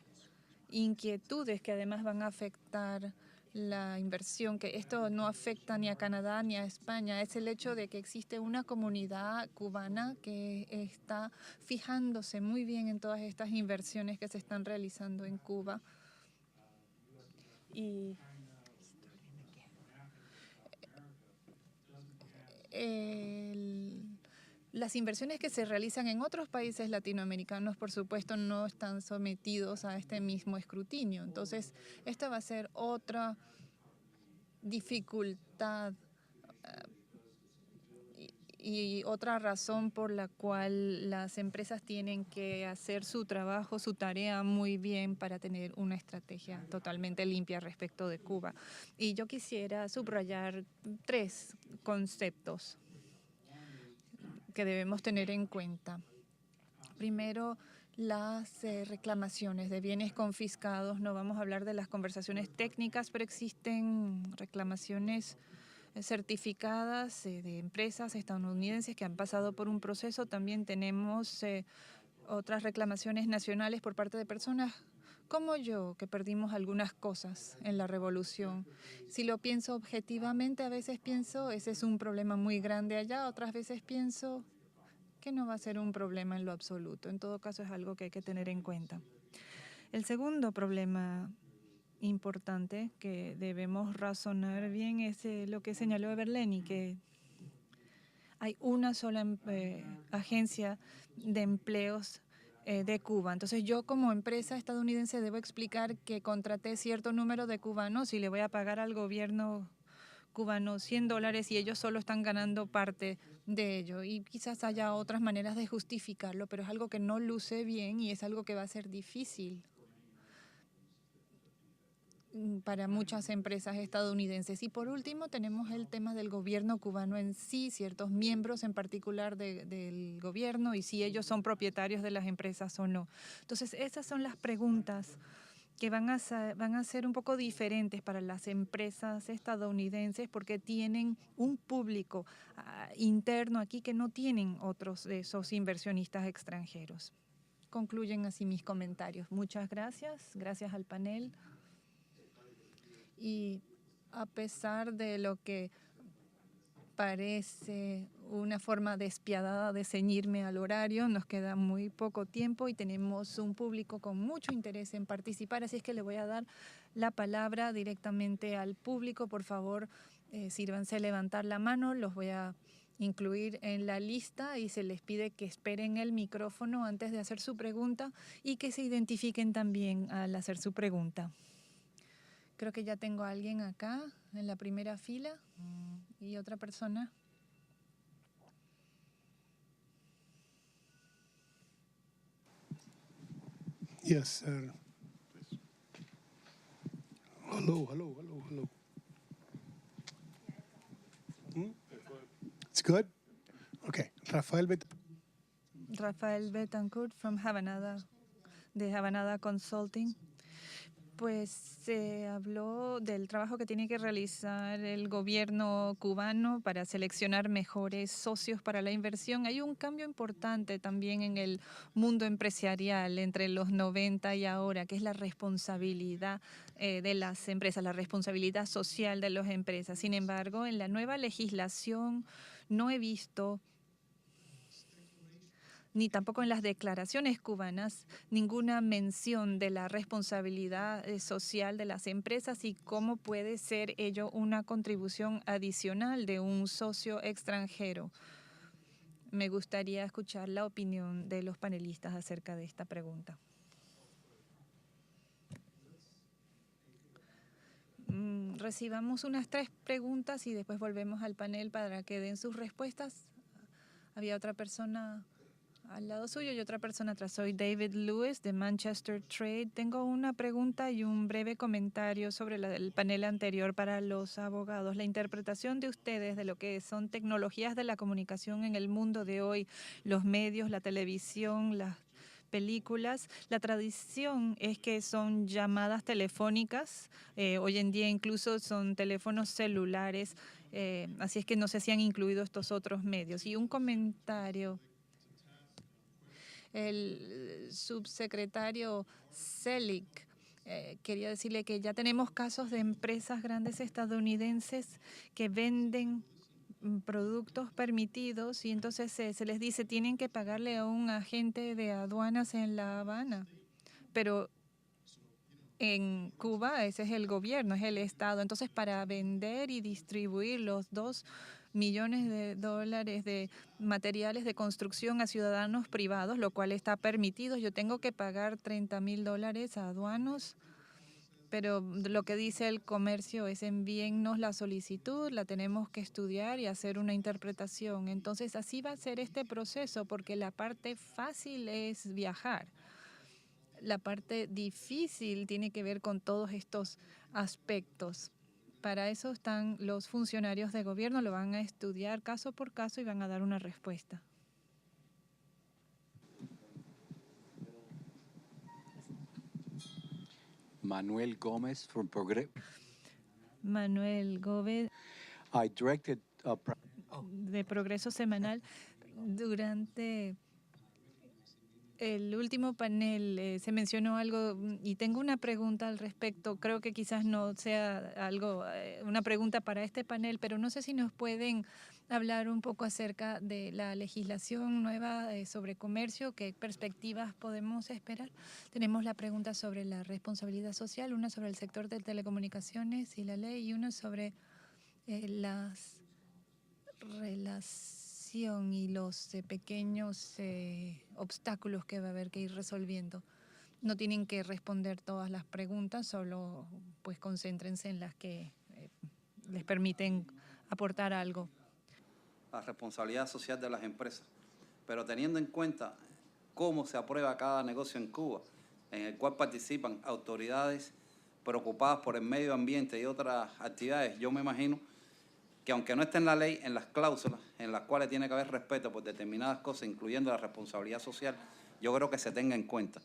inquietudes que además van a afectar la inversión, que esto no afecta ni a Canadá ni a España. Es el hecho de que existe una comunidad cubana que está fijándose muy bien en todas estas inversiones que se están realizando en Cuba. Y las inversiones que se realizan en otros países latinoamericanos, por supuesto, no están sometidos a este mismo escrutinio. Entonces, esta va a ser otra dificultad y otra razón por la cual las empresas tienen que hacer su trabajo, su tarea muy bien para tener una estrategia totalmente limpia respecto de Cuba. Y yo quisiera subrayar 3 conceptos que debemos tener en cuenta. Primero, las reclamaciones de bienes confiscados. No vamos a hablar de las conversaciones técnicas, pero existen reclamaciones certificadas de empresas estadounidenses que han pasado por un proceso. También tenemos otras reclamaciones nacionales por parte de personas como yo, que perdimos algunas cosas en la revolución. Si lo pienso objetivamente, a veces pienso ese es un problema muy grande allá, otras veces pienso que no va a ser un problema en lo absoluto. En todo caso, es algo que hay que tener en cuenta. El segundo problema importante que debemos razonar bien es lo que señaló Everleni, que hay una sola agencia de empleos de Cuba. Entonces yo como empresa estadounidense debo explicar que contraté cierto número de cubanos y le voy a pagar al gobierno cubano $100 y ellos solo están ganando parte de ello. Y quizás haya otras maneras de justificarlo, pero es algo que no luce bien y es algo que va a ser difícil para muchas empresas estadounidenses. Y por último tenemos el tema del gobierno cubano en sí, ciertos miembros en particular del gobierno y si ellos son propietarios de las empresas o no. Entonces esas son las preguntas que van a ser un poco diferentes para las empresas estadounidenses porque tienen un público interno aquí que no tienen otros de esos inversionistas extranjeros. Concluyen así mis comentarios. Muchas gracias. Gracias al panel. Y a pesar de lo que parece una forma despiadada de ceñirme al horario, nos queda muy poco tiempo y tenemos un público con mucho interés en participar, así es que le voy a dar la palabra directamente al público. Por favor, sírvanse levantar la mano, los voy a incluir en la lista y se les pide que esperen el micrófono antes de hacer su pregunta y que se identifiquen también al hacer su pregunta. Creo que ya tengo a alguien acá en la primera fila y otra persona. Yes, sir. Hello. It's good? Okay. Rafael Betancourt from Havanada, de Havanada Consulting. Pues se habló del trabajo que tiene que realizar el gobierno cubano para seleccionar mejores socios para la inversión. Hay un cambio importante también en el mundo empresarial entre los 90 y ahora, que es la responsabilidad de las empresas, la responsabilidad social de las empresas. Sin embargo, en la nueva legislación no he visto ni tampoco en las declaraciones cubanas, ninguna mención de la responsabilidad social de las empresas y cómo puede ser ello una contribución adicional de un socio extranjero. Me gustaría escuchar la opinión de los panelistas acerca de esta pregunta. Recibamos unas 3 preguntas y después volvemos al panel para que den sus respuestas. Había otra persona al lado suyo y otra persona atrás. Soy David Lewis de Manchester Trade. Tengo una pregunta y un breve comentario sobre el panel anterior para los abogados. La interpretación de ustedes de lo que son tecnologías de la comunicación en el mundo de hoy, los medios, la televisión, las películas. La tradición es que son llamadas telefónicas. Hoy en día incluso son teléfonos celulares. Así es que no sé si han incluido estos otros medios. Y un comentario. El subsecretario Selig quería decirle que ya tenemos casos de empresas grandes estadounidenses que venden productos permitidos y entonces se les dice tienen que pagarle a un agente de aduanas en La Habana. Pero en Cuba ese es el gobierno, es el Estado. Entonces para vender y distribuir los dos millones de dólares de materiales de construcción a ciudadanos privados, lo cual está permitido. Yo tengo que pagar $30,000 a aduanos, pero lo que dice el comercio es envíennos la solicitud, la tenemos que estudiar y hacer una interpretación. Entonces, así va a ser este proceso, porque la parte fácil es viajar. La parte difícil tiene que ver con todos estos aspectos. Para eso están los funcionarios de gobierno, lo van a estudiar caso por caso y van a dar una respuesta. Manuel Gomez from Manuel Gómez, I directed de Progreso Semanal. Durante el último panel se mencionó algo y tengo una pregunta al respecto. Creo que quizás no sea algo, una pregunta para este panel, pero no sé si nos pueden hablar un poco acerca de la legislación nueva sobre comercio, qué perspectivas podemos esperar. Tenemos la pregunta sobre la responsabilidad social, una sobre el sector de telecomunicaciones y la ley, y una sobre las relaciones y los pequeños obstáculos que va a haber que ir resolviendo. No tienen que responder todas las preguntas, solo pues concéntrense en las que les permiten aportar algo. La responsabilidad social de las empresas, pero teniendo en cuenta cómo se aprueba cada negocio en Cuba, en el cual participan autoridades preocupadas por el medio ambiente y otras actividades, yo me imagino que aunque no esté en la ley, en las cláusulas en las cuales tiene que haber respeto por determinadas cosas, incluyendo la responsabilidad social, yo creo que se tenga en cuenta.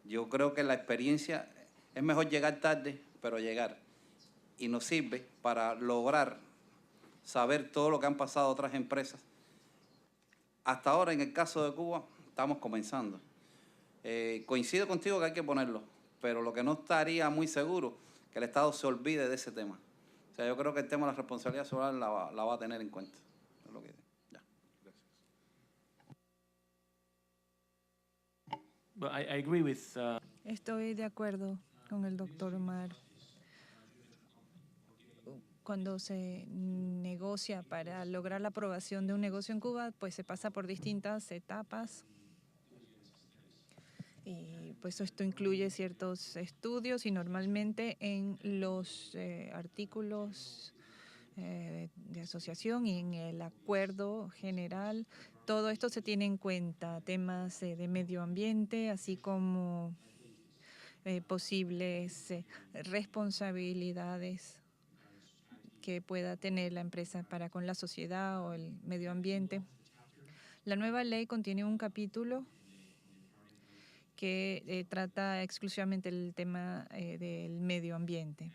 Yo creo que la experiencia es mejor llegar tarde, pero llegar. Y nos sirve para lograr saber todo lo que han pasado otras empresas. Hasta ahora, en el caso de Cuba, estamos comenzando. Coincido contigo que hay que ponerlo, pero lo que no estaría muy seguro, que el Estado se olvide de ese tema. O sea, yo creo que el tema de la responsabilidad social la va a tener en cuenta. Es lo que, ya. But I agree with Estoy de acuerdo con el doctor Omar. Cuando se negocia para lograr la aprobación de un negocio en Cuba, pues se pasa por distintas etapas. Y pues esto incluye ciertos estudios y normalmente en los artículos de asociación y en el acuerdo general, todo esto se tiene en cuenta, temas de medio ambiente, así como posibles responsabilidades que pueda tener la empresa para con la sociedad o el medio ambiente. La nueva ley contiene un capítulo que trata exclusivamente el tema del medio ambiente.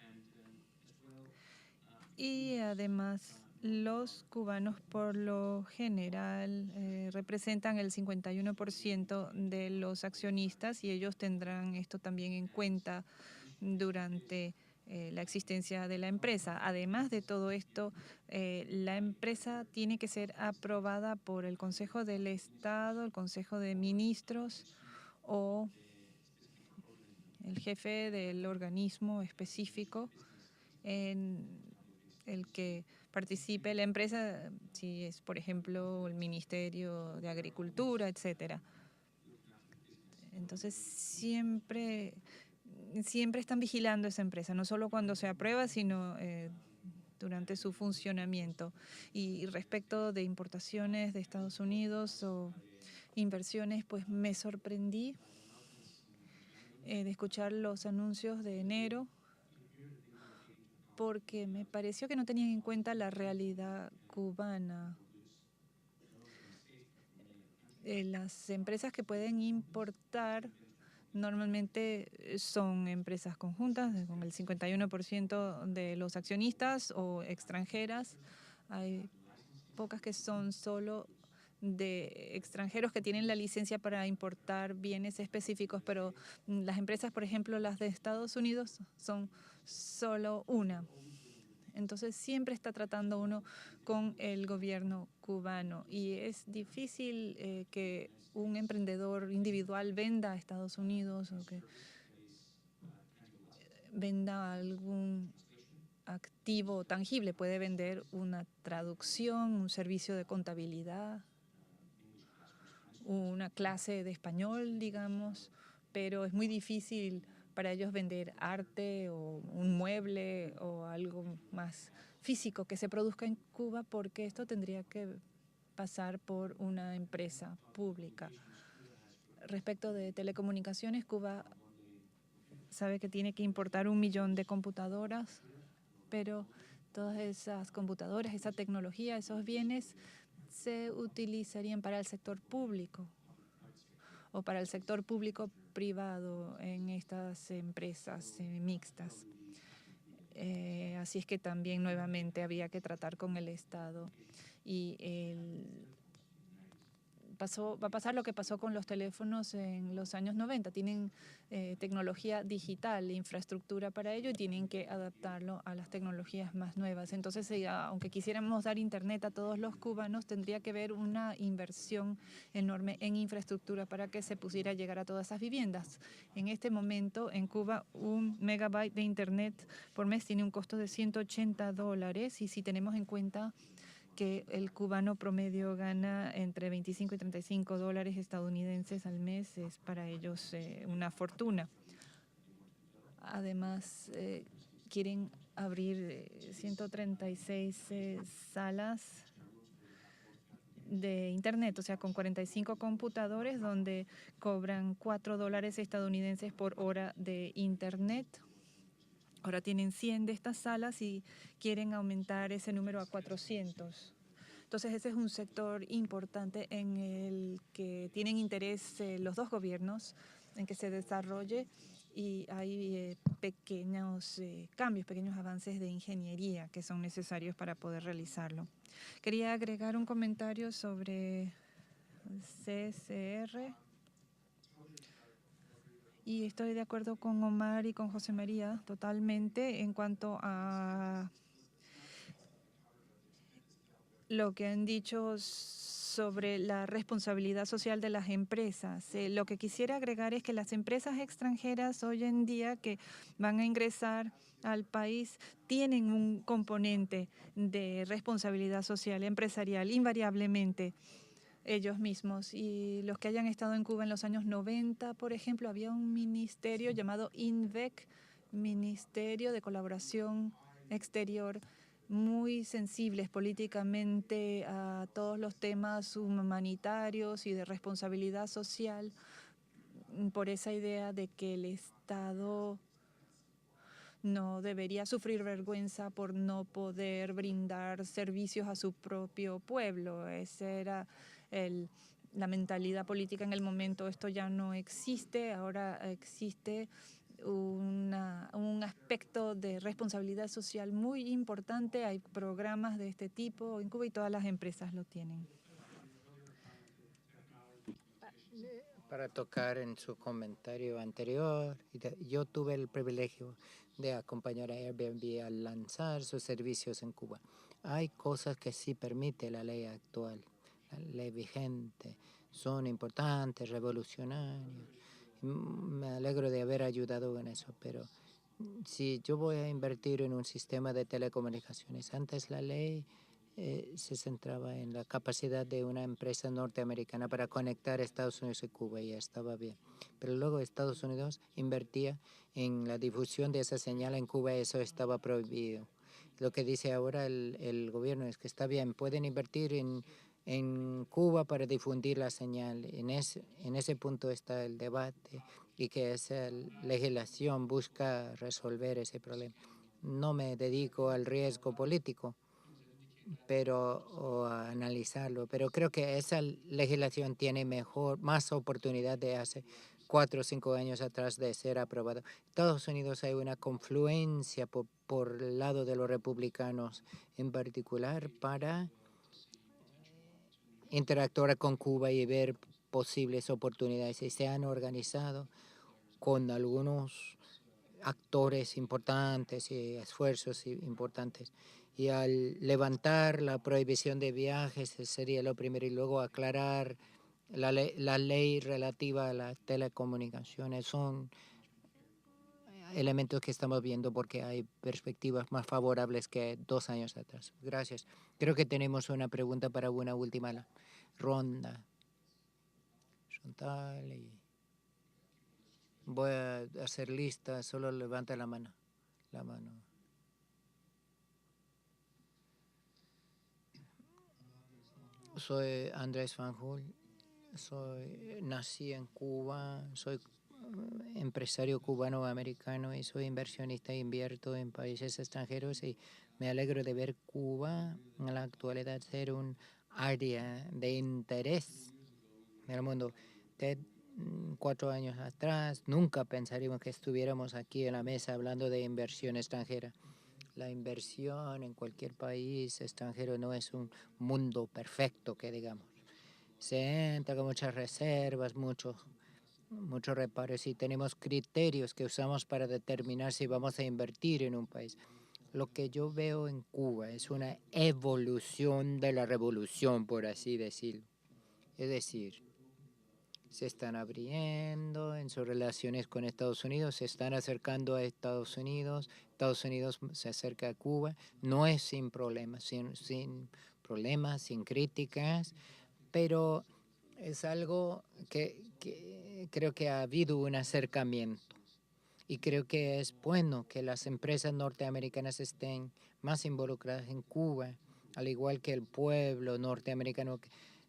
Y además, los cubanos por lo general representan el 51% de los accionistas y ellos tendrán esto también en cuenta durante la existencia de la empresa. Además de todo esto, la empresa tiene que ser aprobada por el Consejo del Estado, el Consejo de Ministros o el jefe del organismo específico en el que participe la empresa, si es, por ejemplo, el Ministerio de Agricultura, etcétera. Entonces, siempre están vigilando esa empresa, no solo cuando se aprueba, sino durante su funcionamiento. Y respecto de importaciones de Estados Unidos o inversiones, pues me sorprendí de escuchar los anuncios de enero, porque me pareció que no tenían en cuenta la realidad cubana. Las empresas que pueden importar normalmente son empresas conjuntas con el 51% de los accionistas o extranjeras. Hay pocas que son solo de extranjeros que tienen la licencia para importar bienes específicos, pero las empresas, por ejemplo, las de Estados Unidos, son solo una. Entonces siempre está tratando uno con el gobierno cubano y es difícil que un emprendedor individual venda a Estados Unidos o que venda algún activo activo tangible. Puede vender una traducción, un servicio de contabilidad, una clase de español, digamos, pero es muy difícil para ellos vender arte o un mueble o algo más físico que se produzca en Cuba, porque esto tendría que pasar por una empresa pública. Respecto de telecomunicaciones, Cuba sabe que tiene que importar 1 millón de computadoras, pero todas esas computadoras, esa tecnología, esos bienes se utilizarían para el sector público o para el sector público-privado en estas empresas mixtas. Así es que también nuevamente había que tratar con el Estado. Y va a pasar lo que pasó con los teléfonos en los años 90. Tienen tecnología digital, infraestructura para ello, y tienen que adaptarlo a las tecnologías más nuevas. Entonces, aunque quisiéramos dar internet a todos los cubanos, tendría que haber una inversión enorme en infraestructura para que se pudiera llegar a todas esas viviendas. En este momento, en Cuba, 1 megabyte de internet por mes tiene un costo de $180, y si tenemos en cuenta que el cubano promedio gana entre 25 y 35 dólares estadounidenses al mes, es para ellos una fortuna. Además, quieren abrir 136 salas de internet, o sea, con 45 computadores, donde cobran 4 dólares estadounidenses por hora de internet. Ahora tienen 100 de estas salas y quieren aumentar ese número a 400. Entonces, ese es un sector importante en el que tienen interés los dos gobiernos en que se desarrolle, y hay pequeños cambios, pequeños avances de ingeniería que son necesarios para poder realizarlo. Quería agregar un comentario sobre CCR. Y estoy de acuerdo con Omar y con José María totalmente en cuanto a lo que han dicho sobre la responsabilidad social de las empresas. Lo que quisiera agregar es que las empresas extranjeras hoy en día que van a ingresar al país tienen un componente de responsabilidad social empresarial invariablemente ellos mismos. Y los que hayan estado en Cuba en los años 90, por ejemplo, había un ministerio llamado INVEC, Ministerio de Colaboración Exterior, muy sensibles políticamente a todos los temas humanitarios y de responsabilidad social, por esa idea de que el Estado no debería sufrir vergüenza por no poder brindar servicios a su propio pueblo. Esa era la mentalidad política en el momento. Esto ya no existe, ahora existe un aspecto de responsabilidad social muy importante. Hay programas de este tipo en Cuba y todas las empresas lo tienen. Para tocar en su comentario anterior, yo tuve el privilegio de acompañar a Airbnb al lanzar sus servicios en Cuba. Hay cosas que sí permite la ley actual, la ley vigente, son importantes, revolucionarias. Me alegro de haber ayudado en eso, pero si yo voy a invertir en un sistema de telecomunicaciones, antes la ley se centraba en la capacidad de una empresa norteamericana para conectar Estados Unidos y Cuba, y ya estaba bien. Pero luego Estados Unidos invertía en la difusión de esa señal en Cuba, y eso estaba prohibido. Lo que dice ahora el gobierno es que está bien, pueden invertir en Cuba para difundir la señal. En ese punto está el debate, y que esa legislación busca resolver ese problema. No me dedico al riesgo político, o a analizarlo, pero creo que esa legislación tiene más oportunidad de hace 4 o 5 años atrás de ser aprobado. En Estados Unidos hay una confluencia por el lado de los republicanos en particular para interactuar con Cuba y ver posibles oportunidades, y se han organizado con algunos actores importantes y esfuerzos importantes. Y al levantar la prohibición de viajes sería lo primero, y luego aclarar la ley relativa a las telecomunicaciones. elementos que estamos viendo porque hay perspectivas más favorables que 2 años atrás. Gracias. Creo que tenemos una pregunta para una última ronda. Chantal, y voy a hacer lista, solo levanta la mano. Soy Andrés Fanjul, nací en Cuba, soy empresario cubano-americano y soy inversionista, invierto en países extranjeros y me alegro de ver Cuba en la actualidad ser un área de interés en el mundo. 4 años atrás nunca pensaríamos que estuviéramos aquí en la mesa hablando de inversión extranjera. La inversión en cualquier país extranjero no es un mundo perfecto, que digamos. Se entra con muchas reservas, muchos reparos y tenemos criterios que usamos para determinar si vamos a invertir en un país. Lo que yo veo en Cuba es una evolución de la revolución, por así decirlo. Es decir, se están abriendo en sus relaciones con Estados Unidos, se están acercando a Estados Unidos se acerca a Cuba, no es sin problemas, sin problemas, sin críticas, pero es algo que creo que ha habido un acercamiento y creo que es bueno que las empresas norteamericanas estén más involucradas en Cuba, al igual que el pueblo norteamericano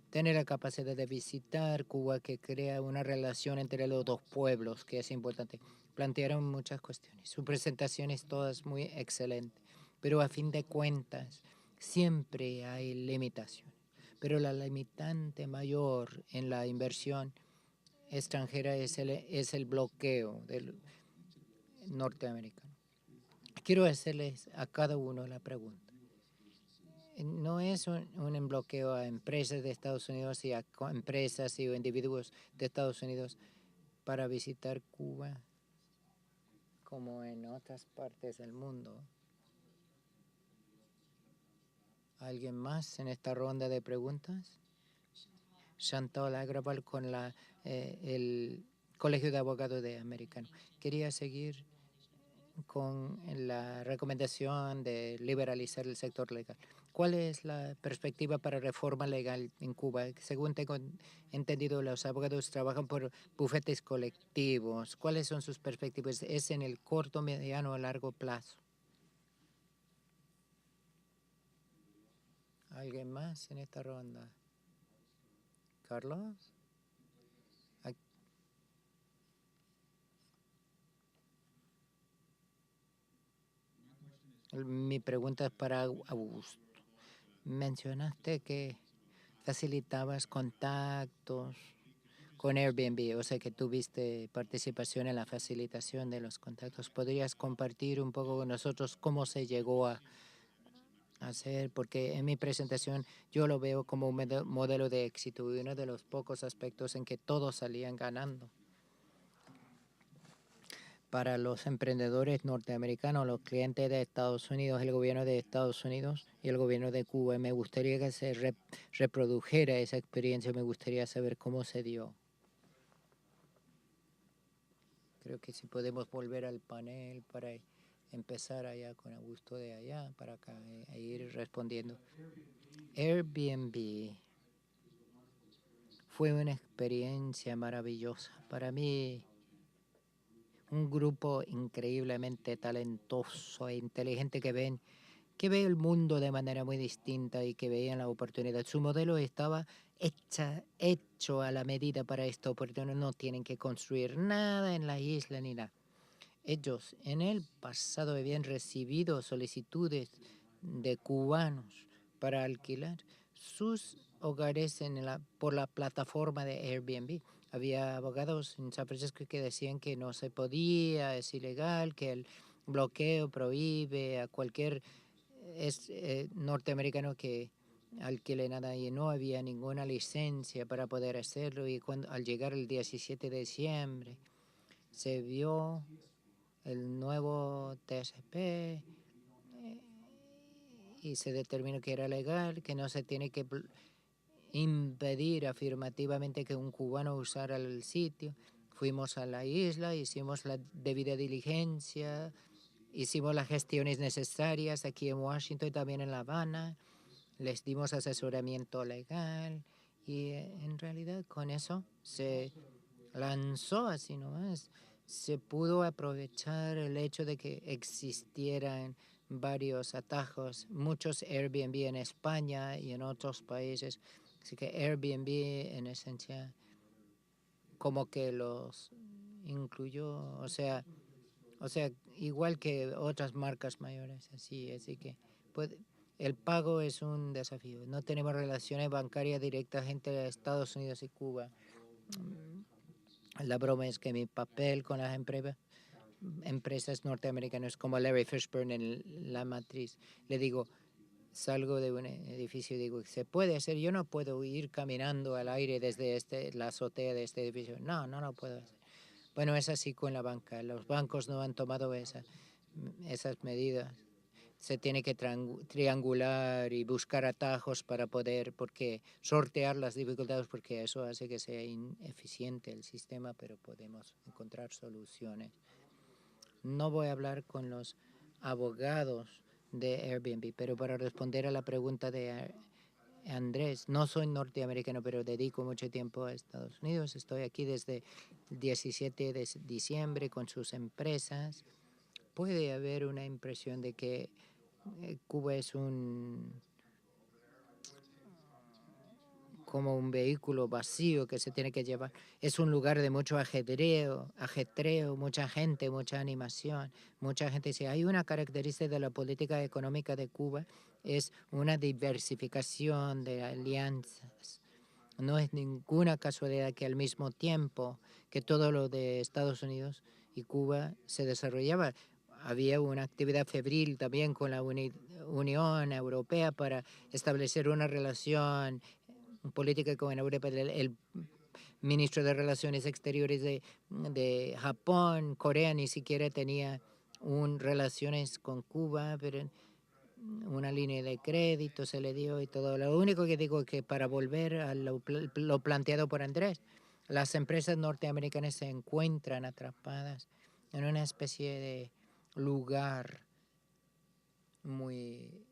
tener la capacidad de visitar Cuba, que crea una relación entre los dos pueblos, que es importante. Plantearon muchas cuestiones. Su presentación es todas muy excelente, pero a fin de cuentas siempre hay limitaciones. Pero la limitante mayor en la inversión extranjera es el bloqueo del norteamericano. Quiero hacerles a cada uno la pregunta. No es un bloqueo a empresas de Estados Unidos y a empresas y individuos de Estados Unidos para visitar Cuba como en otras partes del mundo. ¿Alguien más en esta ronda de preguntas? Chantal Agrawal con el Colegio de Abogados de Americano. Quería seguir con la recomendación de liberalizar el sector legal. ¿Cuál es la perspectiva para reforma legal en Cuba? Según tengo entendido, los abogados trabajan por bufetes colectivos. ¿Cuáles son sus perspectivas? ¿Es en el corto, mediano o largo plazo? ¿Alguien más en esta ronda? ¿Carlos? Mi pregunta es para Augusto. Mencionaste que facilitabas contactos con Airbnb, o sea que tuviste participación en la facilitación de los contactos. ¿Podrías compartir un poco con nosotros cómo se llegó a hacer? Porque en mi presentación yo lo veo como un modelo de éxito y uno de los pocos aspectos en que todos salían ganando. Para los emprendedores norteamericanos, los clientes de Estados Unidos, el gobierno de Estados Unidos y el gobierno de Cuba. Me gustaría que se reprodujera esa experiencia, me gustaría saber cómo se dio. Creo que si podemos volver al panel para empezar allá con Augusto de allá, para acá, e ir respondiendo. Airbnb fue una experiencia maravillosa. Para mí, un grupo increíblemente talentoso e inteligente que ve el mundo de manera muy distinta y que veían la oportunidad. Su modelo estaba hecho a la medida para esta oportunidad. No tienen que construir nada en la isla ni nada. Ellos en el pasado habían recibido solicitudes de cubanos para alquilar sus hogares por la plataforma de Airbnb. Había abogados en San Francisco que decían que no se podía, es ilegal, que el bloqueo prohíbe a cualquier norteamericano que alquile nada y no había ninguna licencia para poder hacerlo. Y al llegar el 17 de diciembre se vio el nuevo TCP y se determinó que era legal, que no se tiene que impedir afirmativamente que un cubano usara el sitio. fuimos a la isla, hicimos la debida diligencia, hicimos las gestiones necesarias aquí en Washington y también en La Habana, les dimos asesoramiento legal y en realidad con eso se lanzó así nomás. Se pudo aprovechar el hecho de que existieran varios atajos, muchos Airbnb en España y en otros países. Así que Airbnb en esencia como que los incluyó, o sea, igual que otras marcas mayores, así que pues, el pago es un desafío. No tenemos relaciones bancarias directas entre Estados Unidos y Cuba. La broma es que mi papel con las empresas norteamericanas como Larry Fishburne en la matriz, le digo, salgo de un edificio y digo, ¿se puede hacer? Yo no puedo ir caminando al aire desde la azotea de este edificio. No lo puedo hacer. Bueno, es así con la banca. Los bancos no han tomado esas medidas. Se tiene que triangular y buscar atajos para poder, porque sortear las dificultades, porque eso hace que sea ineficiente el sistema, pero podemos encontrar soluciones. No voy a hablar con los abogados de Airbnb, pero para responder a la pregunta de Andrés, no soy norteamericano, pero dedico mucho tiempo a Estados Unidos. Estoy aquí desde el 17 de diciembre con sus empresas. Puede haber una impresión de que Cuba es como un vehículo vacío que se tiene que llevar. Es un lugar de mucho ajetreo, mucha gente, mucha animación. Mucha gente dice, hay una característica de la política económica de Cuba, es una diversificación de alianzas. No es ninguna casualidad que al mismo tiempo que todo lo de Estados Unidos y Cuba se desarrollaba, había una actividad febril también con la Unión Europea para establecer una relación política con Europa. El ministro de Relaciones Exteriores de Japón, Corea, ni siquiera tenía relaciones con Cuba, pero una línea de crédito se le dio y todo. Lo único que digo es que para volver a lo planteado por Andrés, las empresas norteamericanas se encuentran atrapadas en una especie de lugar muy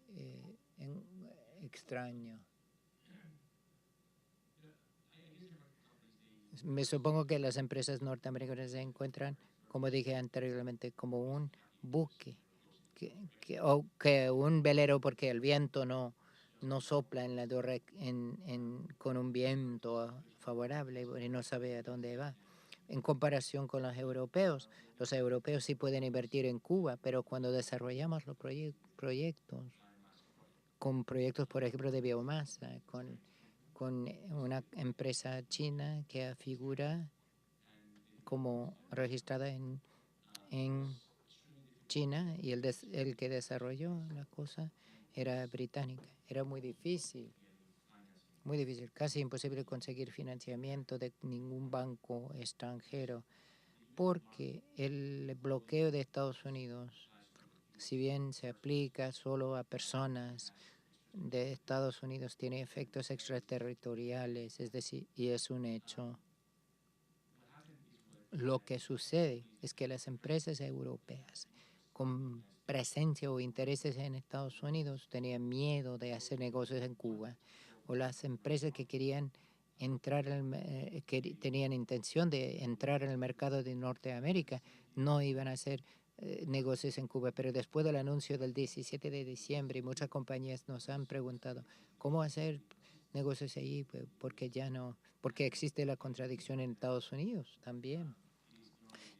extraño. Me supongo que las empresas norteamericanas se encuentran, como dije anteriormente, como un buque, o que un velero, porque el viento no sopla con un viento favorable y no sabe a dónde va. En comparación con los europeos sí pueden invertir en Cuba, pero cuando desarrollamos los proyectos, por ejemplo, de biomasa, con una empresa china que figura como registrada en China, y el que desarrolló la cosa era británica. Era muy difícil, casi imposible conseguir financiamiento de ningún banco extranjero, porque el bloqueo de Estados Unidos, si bien se aplica solo a personas de Estados Unidos, tiene efectos extraterritoriales, es decir, y es un hecho. Lo que sucede es que las empresas europeas con presencia o intereses en Estados Unidos tenían miedo de hacer negocios en Cuba, o las empresas que querían que tenían intención de entrar en el mercado de Norteamérica no iban a hacer negocios en Cuba. Pero después del anuncio del 17 de diciembre, muchas compañías nos han preguntado cómo hacer negocios allí, pues porque existe la contradicción en Estados Unidos también.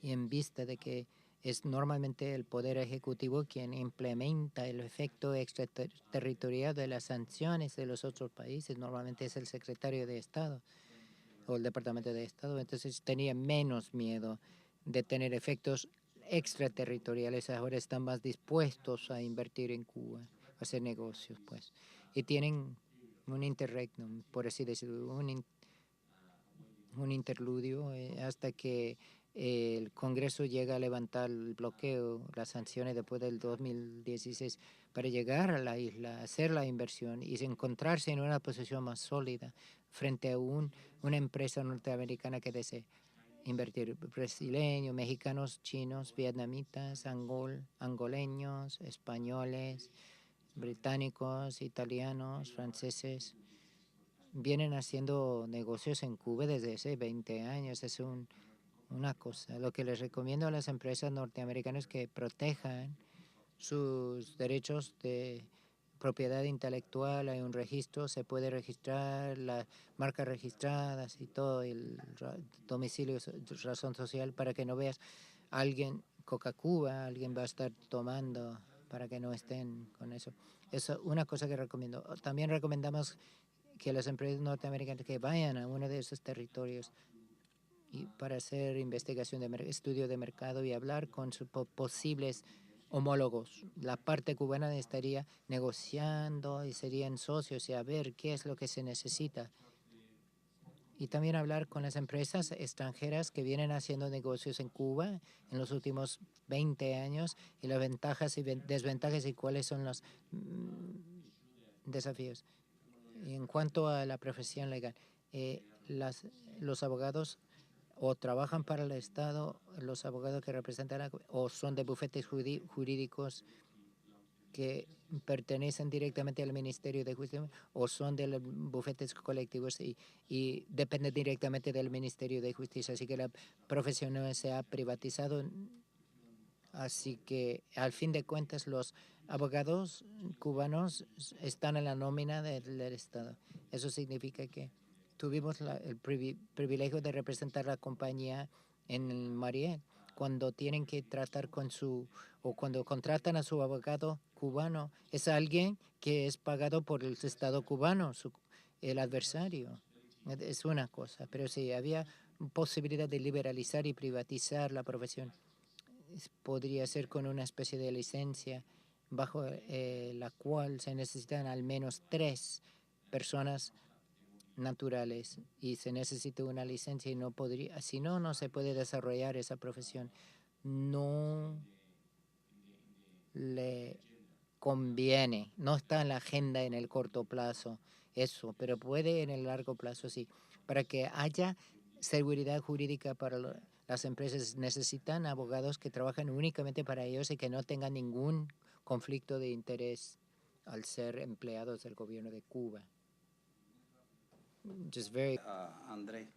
Y en vista de que es normalmente el Poder Ejecutivo quien implementa el efecto extraterritorial de las sanciones de los otros países, normalmente es el Secretario de Estado o el Departamento de Estado, entonces tenía menos miedo de tener efectos extraterritoriales. Ahora están más dispuestos a invertir en Cuba, a hacer negocios, pues. Y tienen un interregnum, por así decirlo, un interludio hasta que el Congreso llega a levantar el bloqueo, las sanciones después del 2016, para llegar a la isla, hacer la inversión y encontrarse en una posición más sólida frente a una empresa norteamericana que desea invertir brasileños, mexicanos, chinos, vietnamitas, angoleños, españoles, británicos, italianos, franceses. Vienen haciendo negocios en Cuba desde hace 20 años. Es una cosa. Lo que les recomiendo a las empresas norteamericanas es que protejan sus derechos de propiedad intelectual. Hay un registro, se puede registrar las marcas registradas y todo, el domicilio, razón social, para que no veas alguien, Coca-Cola, alguien va a estar tomando, para que no estén con eso. Eso es una cosa que recomiendo. También recomendamos que las empresas norteamericanas que vayan a uno de esos territorios y para hacer investigación de estudio de mercado y hablar con sus posibles homólogos. La parte cubana estaría negociando y serían socios y a ver qué es lo que se necesita. Y también hablar con las empresas extranjeras que vienen haciendo negocios en Cuba en los últimos 20 años y las ventajas y desventajas y cuáles son los desafíos. En cuanto a la profesión legal, los abogados o trabajan para el Estado, los abogados que representan, o son de bufetes jurídicos que pertenecen directamente al Ministerio de Justicia, o son de los bufetes colectivos y dependen directamente del Ministerio de Justicia. Así que la profesión no se ha privatizado. Así que, al fin de cuentas, los abogados cubanos están en la nómina del Estado. Eso significa que tuvimos el privilegio de representar la compañía en el Mariel. Cuando tienen que tratar o cuando contratan a su abogado cubano, es alguien que es pagado por el Estado cubano, el adversario. Es una cosa, pero sí, había posibilidad de liberalizar y privatizar la profesión. Podría ser con una especie de licencia bajo la cual se necesitan al menos 3 personas naturales y se necesita una licencia y no podría, si no, no se puede desarrollar esa profesión. No le conviene, no está en la agenda en el corto plazo eso, pero puede en el largo plazo sí. Para que haya seguridad jurídica para las empresas necesitan abogados que trabajen únicamente para ellos y que no tengan ningún conflicto de interés al ser empleados del gobierno de Cuba. Andrés,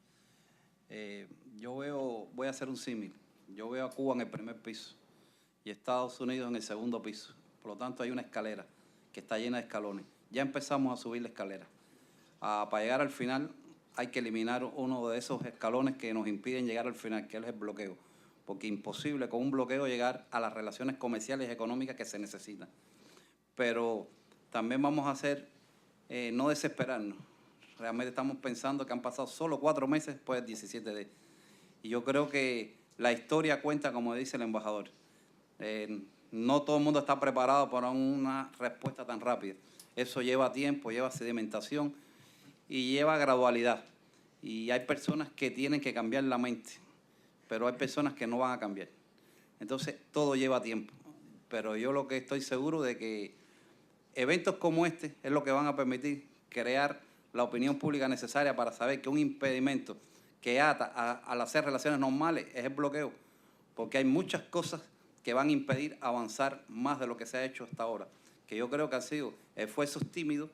voy a hacer un símil. Yo veo a Cuba en el primer piso y Estados Unidos en el segundo piso. Por lo tanto, hay una escalera que está llena de escalones. Ya empezamos a subir la escalera. Para llegar al final hay que eliminar uno de esos escalones que nos impiden llegar al final, que es el bloqueo. Porque es imposible con un bloqueo llegar a las relaciones comerciales y económicas que se necesitan. Pero también vamos a hacer, no desesperarnos. Realmente estamos pensando que han pasado solo 4 meses después del 17D. Y yo creo que la historia cuenta, como dice el embajador. No todo el mundo está preparado para una respuesta tan rápida. Eso lleva tiempo, lleva sedimentación y lleva gradualidad. Y hay personas que tienen que cambiar la mente, pero hay personas que no van a cambiar. Entonces, todo lleva tiempo. Pero yo lo que estoy seguro de que eventos como este es lo que van a permitir crear la opinión pública necesaria para saber que un impedimento que ata al hacer relaciones normales es el bloqueo, porque hay muchas cosas que van a impedir avanzar más de lo que se ha hecho hasta ahora, que yo creo que han sido esfuerzos tímidos,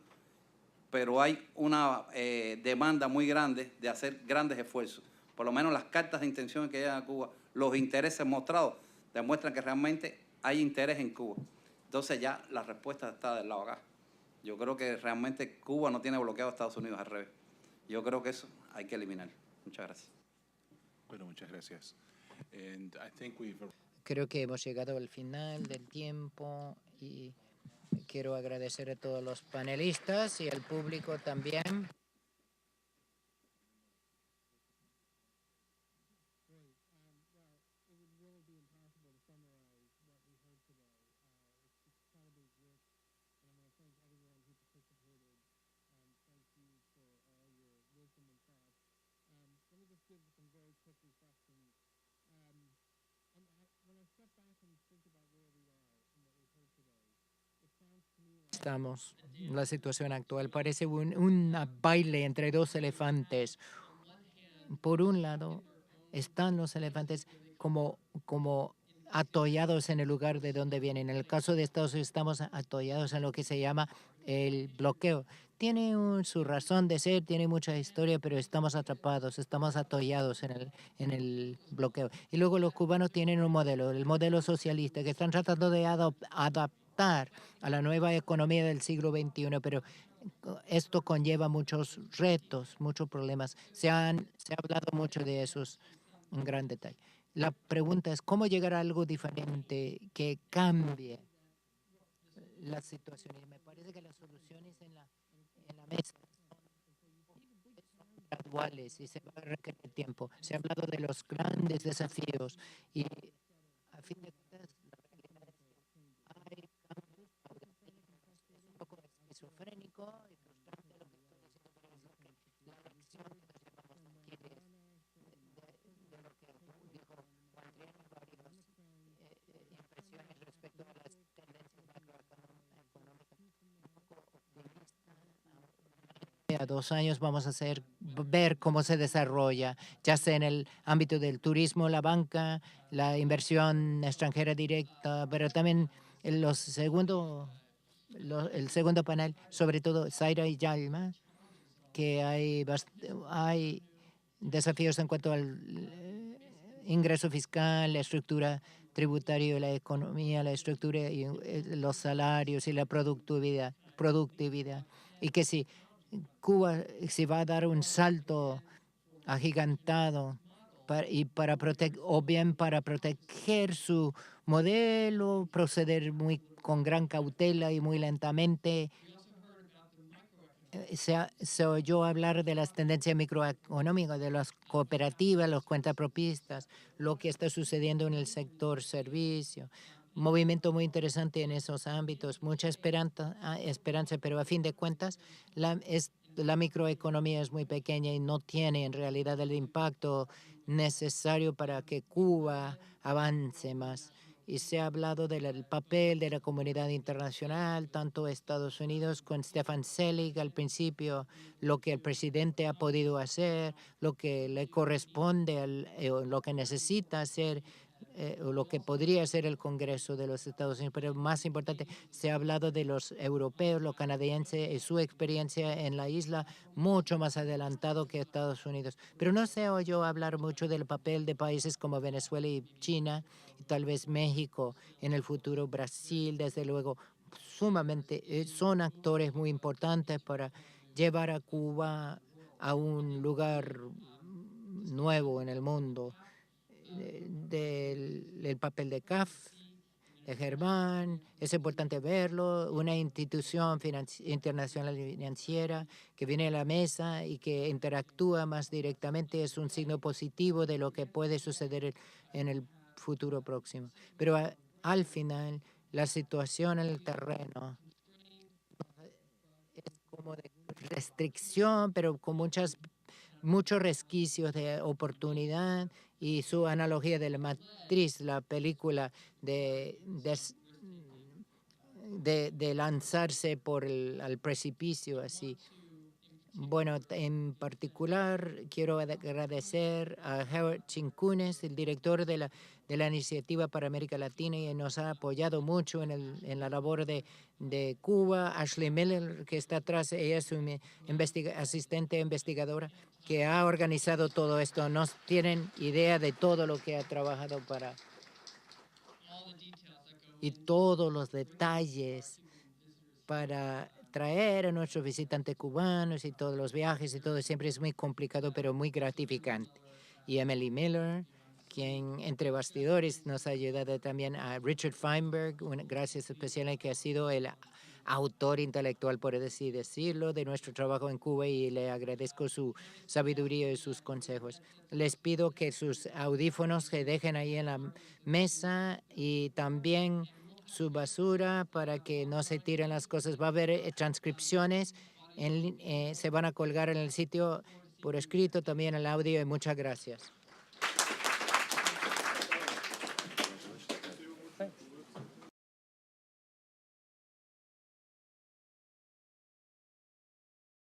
pero hay una demanda muy grande de hacer grandes esfuerzos. Por lo menos las cartas de intención que llegan a Cuba, los intereses mostrados, demuestran que realmente hay interés en Cuba. Entonces ya la respuesta está del lado acá. Yo creo que realmente Cuba no tiene bloqueado a Estados Unidos, al revés. Yo creo que eso hay que eliminar. Muchas gracias. Bueno, muchas gracias. And I think Creo que hemos llegado al final del tiempo y quiero agradecer a todos los panelistas y al público también. Estamos, la situación actual parece un baile entre 2 elefantes. Por un lado, están los elefantes como atollados en el lugar de donde vienen. En el caso de Estados Unidos estamos atollados en lo que se llama el bloqueo. Tiene su razón de ser, tiene mucha historia, pero estamos atrapados, estamos atollados en el bloqueo. Y luego los cubanos tienen un modelo, el modelo socialista, que están tratando de adaptar a la nueva economía del siglo XXI, pero esto conlleva muchos retos, muchos problemas. Se ha hablado mucho de esos en gran detalle. La pregunta es, ¿cómo llegar a algo diferente que cambie la situación? Y me parece que las soluciones en la mesa son graduales y se va a requerir tiempo. Se ha hablado de los grandes desafíos y a fin de cuentas la realidad es que hay cambios paulatinos. Es un poco esquizofrénico y frustrante lo que estoy diciendo, pero es lo que la lección que nos llevamos aquí de lo que dijo Juan Triana, varias impresiones respecto a las tendencias macroeconómicas, un poco optimista. A 2 años vamos a ver cómo se desarrolla, ya sea en el ámbito del turismo, la banca, la inversión extranjera directa, pero también el segundo panel, sobre todo Zaira y Yalma, que hay desafíos en cuanto al ingreso fiscal, la estructura tributaria, la economía, la estructura y los salarios y la productividad, y que si Cuba va a dar un salto agigantado o bien para proteger su modelo, proceder con gran cautela y muy lentamente. Se oyó hablar de las tendencias microeconómicas, de las cooperativas, los cuentapropistas, lo que está sucediendo en el sector servicio. Movimiento muy interesante en esos ámbitos, mucha esperanza, pero a fin de cuentas la microeconomía es muy pequeña y no tiene en realidad el impacto necesario para que Cuba avance más. Y se ha hablado del papel de la comunidad internacional, tanto Estados Unidos con Stefan Selig al principio, lo que el presidente ha podido hacer, lo que le corresponde, lo que necesita hacer, o lo que podría hacer el Congreso de los Estados Unidos. Pero más importante, se ha hablado de los europeos, los canadienses y su experiencia en la isla mucho más adelantado que Estados Unidos. Pero no se oyó hablar mucho del papel de países como Venezuela y China, y tal vez México, en el futuro Brasil, desde luego, sumamente, son actores muy importantes para llevar a Cuba a un lugar nuevo en el mundo. Del papel de CAF, de Germán, es importante verlo, una institución internacional financiera que viene a la mesa y que interactúa más directamente es un signo positivo de lo que puede suceder en el futuro próximo. Pero al final, la situación en el terreno es como de restricción, pero con muchos resquicios de oportunidad, y su analogía de la matriz, la película de lanzarse al precipicio así. Bueno, en particular quiero agradecer a Howard Chincunes, el director de la Iniciativa para América Latina, y nos ha apoyado mucho en la labor de Cuba. Ashley Miller, que está atrás, ella es una asistente investigadora que ha organizado todo esto. No tienen idea de todo lo que ha trabajado y todos los detalles para traer a nuestros visitantes cubanos y todos los viajes y todo siempre es muy complicado, pero muy gratificante. Y Emily Miller, quien entre bastidores nos ha ayudado también, a Richard Feinberg, gracias especiales, que ha sido el autor intelectual, por así decirlo, de nuestro trabajo en Cuba, y le agradezco su sabiduría y sus consejos. Les pido que sus audífonos se dejen ahí en la mesa y también su basura para que no se tiren las cosas. Va a haber transcripciones, se van a colgar en el sitio por escrito, también el audio, y muchas gracias.